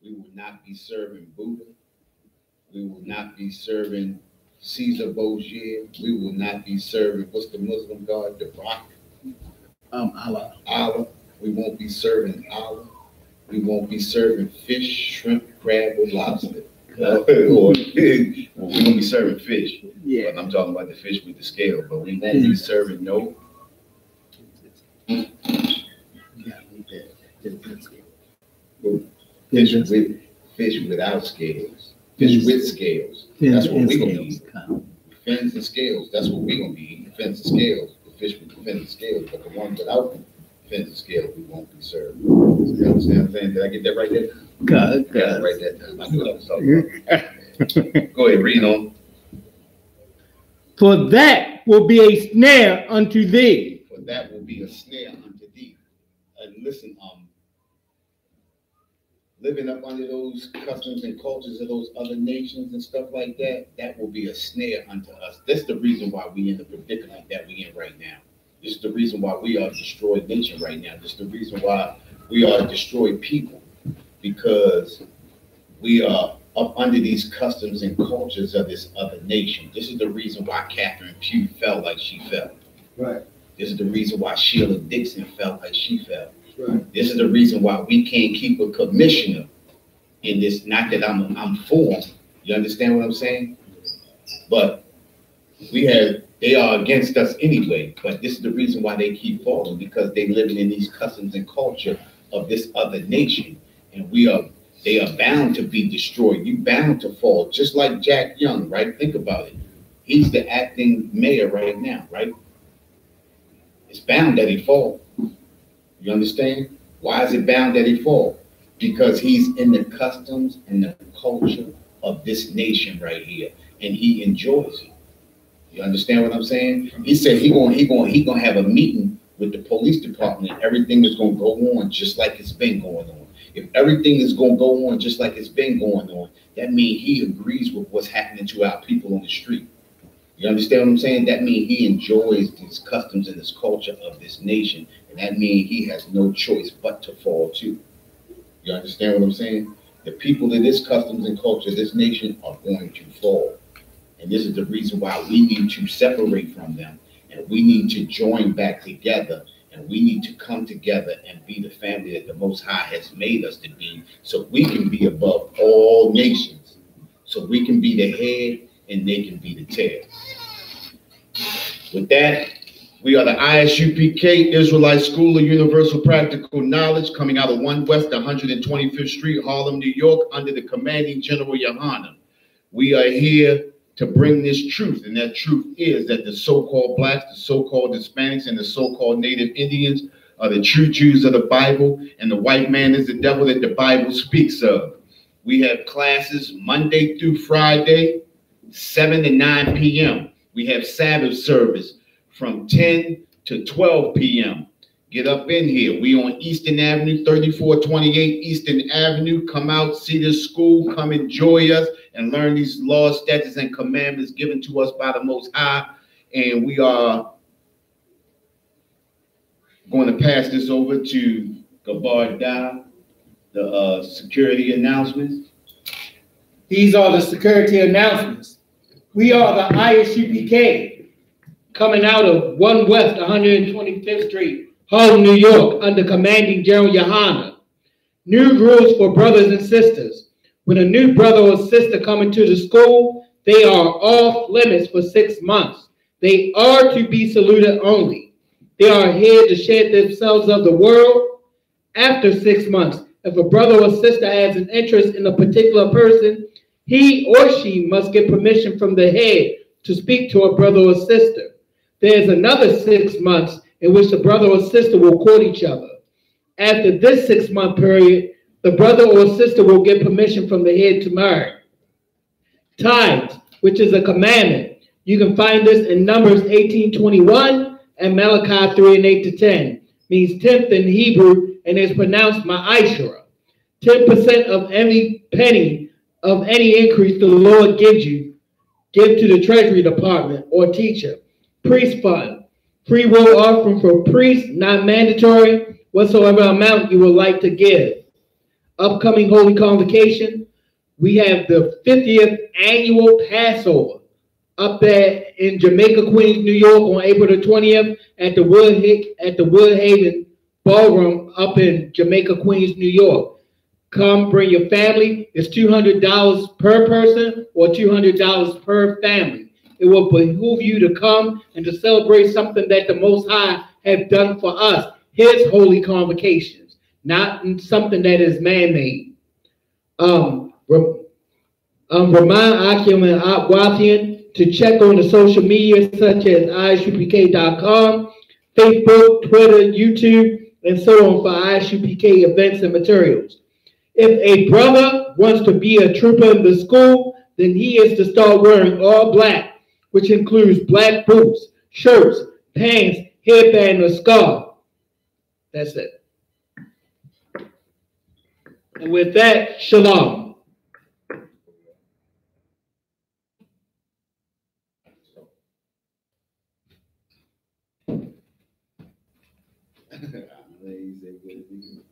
We will not be serving Buddha. We will not be serving Caesar Borgia. We will not be serving, what's the Muslim god? The Rock. Allah. Allah. We won't be serving Allah. We won't be serving fish, shrimp, crab, or lobster. Or we won't be serving fish. Yeah. But I'm talking about the fish with the scale. But we won't be serving no. Fish without scales. Fish with scales. That's what we're gonna be eating. Fins and scales. That's what we're gonna be eating. Fins and scales. The fish with the fins and scales. But the ones without fins and scales, we won't be served. You understand what I'm saying? Did I get that right there? Good. Write that down. I knew what I was talking about. Go ahead, read on. For that will be a snare unto thee. For that will be a snare unto thee. And listen, living up under those customs and cultures of those other nations and stuff like that, that will be a snare unto us. That's the reason why we in the predicament that we in right now. This is the reason why we are a destroyed nation right now. This is the reason why we are a destroyed people, because we are up under these customs and cultures of this other nation. This is the reason why Catherine Pugh felt like she felt. Right. This is the reason why Sheila Dixon felt like she felt. Right. This is the reason why we can't keep a commissioner in this. Not that I'm for. You understand what I'm saying? But they are against us anyway. But this is the reason why they keep falling, because they living in these customs and culture of this other nation, and they are bound to be destroyed. You bound to fall, just like Jack Young, right? Think about it. He's the acting mayor right now, right? It's bound that he fall. You understand? Why is it bound that he fall? Because he's in the customs and the culture of this nation right here, and he enjoys it. You understand what I'm saying? He said he gonna have a meeting with the police department, and everything is gonna go on just like it's been going on. If everything is gonna go on just like it's been going on, that means he agrees with what's happening to our people on the street. You understand what I'm saying? That means he enjoys these customs and this culture of this nation, and that means he has no choice but to fall too. You understand what I'm saying? The people of this customs and culture, this nation, are going to fall. And this is the reason why we need to separate from them, and we need to join back together, and we need to come together and be the family that the Most High has made us to be, so we can be above all nations, so we can be the head and they can be the tail. With that, we are the I.S.U.P.K. Israelite School of Universal Practical Knowledge, coming out of 1 West 125th Street, Harlem, New York, under the commanding General Yahanna. We are here to bring this truth, and that truth is that the so-called blacks, the so-called Hispanics, and the so-called Native Indians are the true Jews of the Bible, and the white man is the devil that the Bible speaks of. We have classes Monday through Friday, 7 to 9 p.m. We have Sabbath service from 10 to 12 p.m. Get up in here. We on Eastern Avenue, 3428 Eastern Avenue. Come out, see this school, come enjoy us, and learn these laws, statutes, and commandments given to us by the Most High. And we are going to pass this over to Gabar Da, the security announcements. These are the security announcements. We are the I.S.U.P.K. coming out of 1 West 125th Street, Harlem, New York, under commanding General Yahanna. New rules for brothers and sisters. When a new brother or sister come into the school, they are off limits for 6 months. They are to be saluted only. They are here to shed themselves of the world. After 6 months, if a brother or sister has an interest in a particular person, he or she must get permission from the head to speak to a brother or sister. There's another 6 months in which the brother or sister will court each other. After this 6-month period, the brother or sister will get permission from the head to marry. Tithes, which is a commandment. You can find this in Numbers 18:21 and Malachi 3:8-10. Means tenth in Hebrew and is pronounced ma'ashra. 10% of every penny of any increase the Lord gives you, give to the Treasury Department or teacher. Priest fund. Free will offering for priests, not mandatory, whatsoever amount you would like to give. Upcoming Holy Convocation, We have the 50th annual Passover up there in Jamaica, Queens, New York on April the 20th at the Woodhaven Ballroom up in Jamaica, Queens, New York. Come, bring your family. It's $200 per person or $200 per family. It will behoove you to come and to celebrate something that the Most High have done for us, His holy convocations, not something that is man-made. Remind Akim and Wathian to check on the social media such as I.S.U.P.K.com, Facebook, Twitter, YouTube, and so on for I.S.U.P.K. events and materials. If a brother wants to be a trooper in the school, then he is to start wearing all black, which includes black boots, shirts, pants, headband, or scarf. That's it. And with that, shalom. Amazing.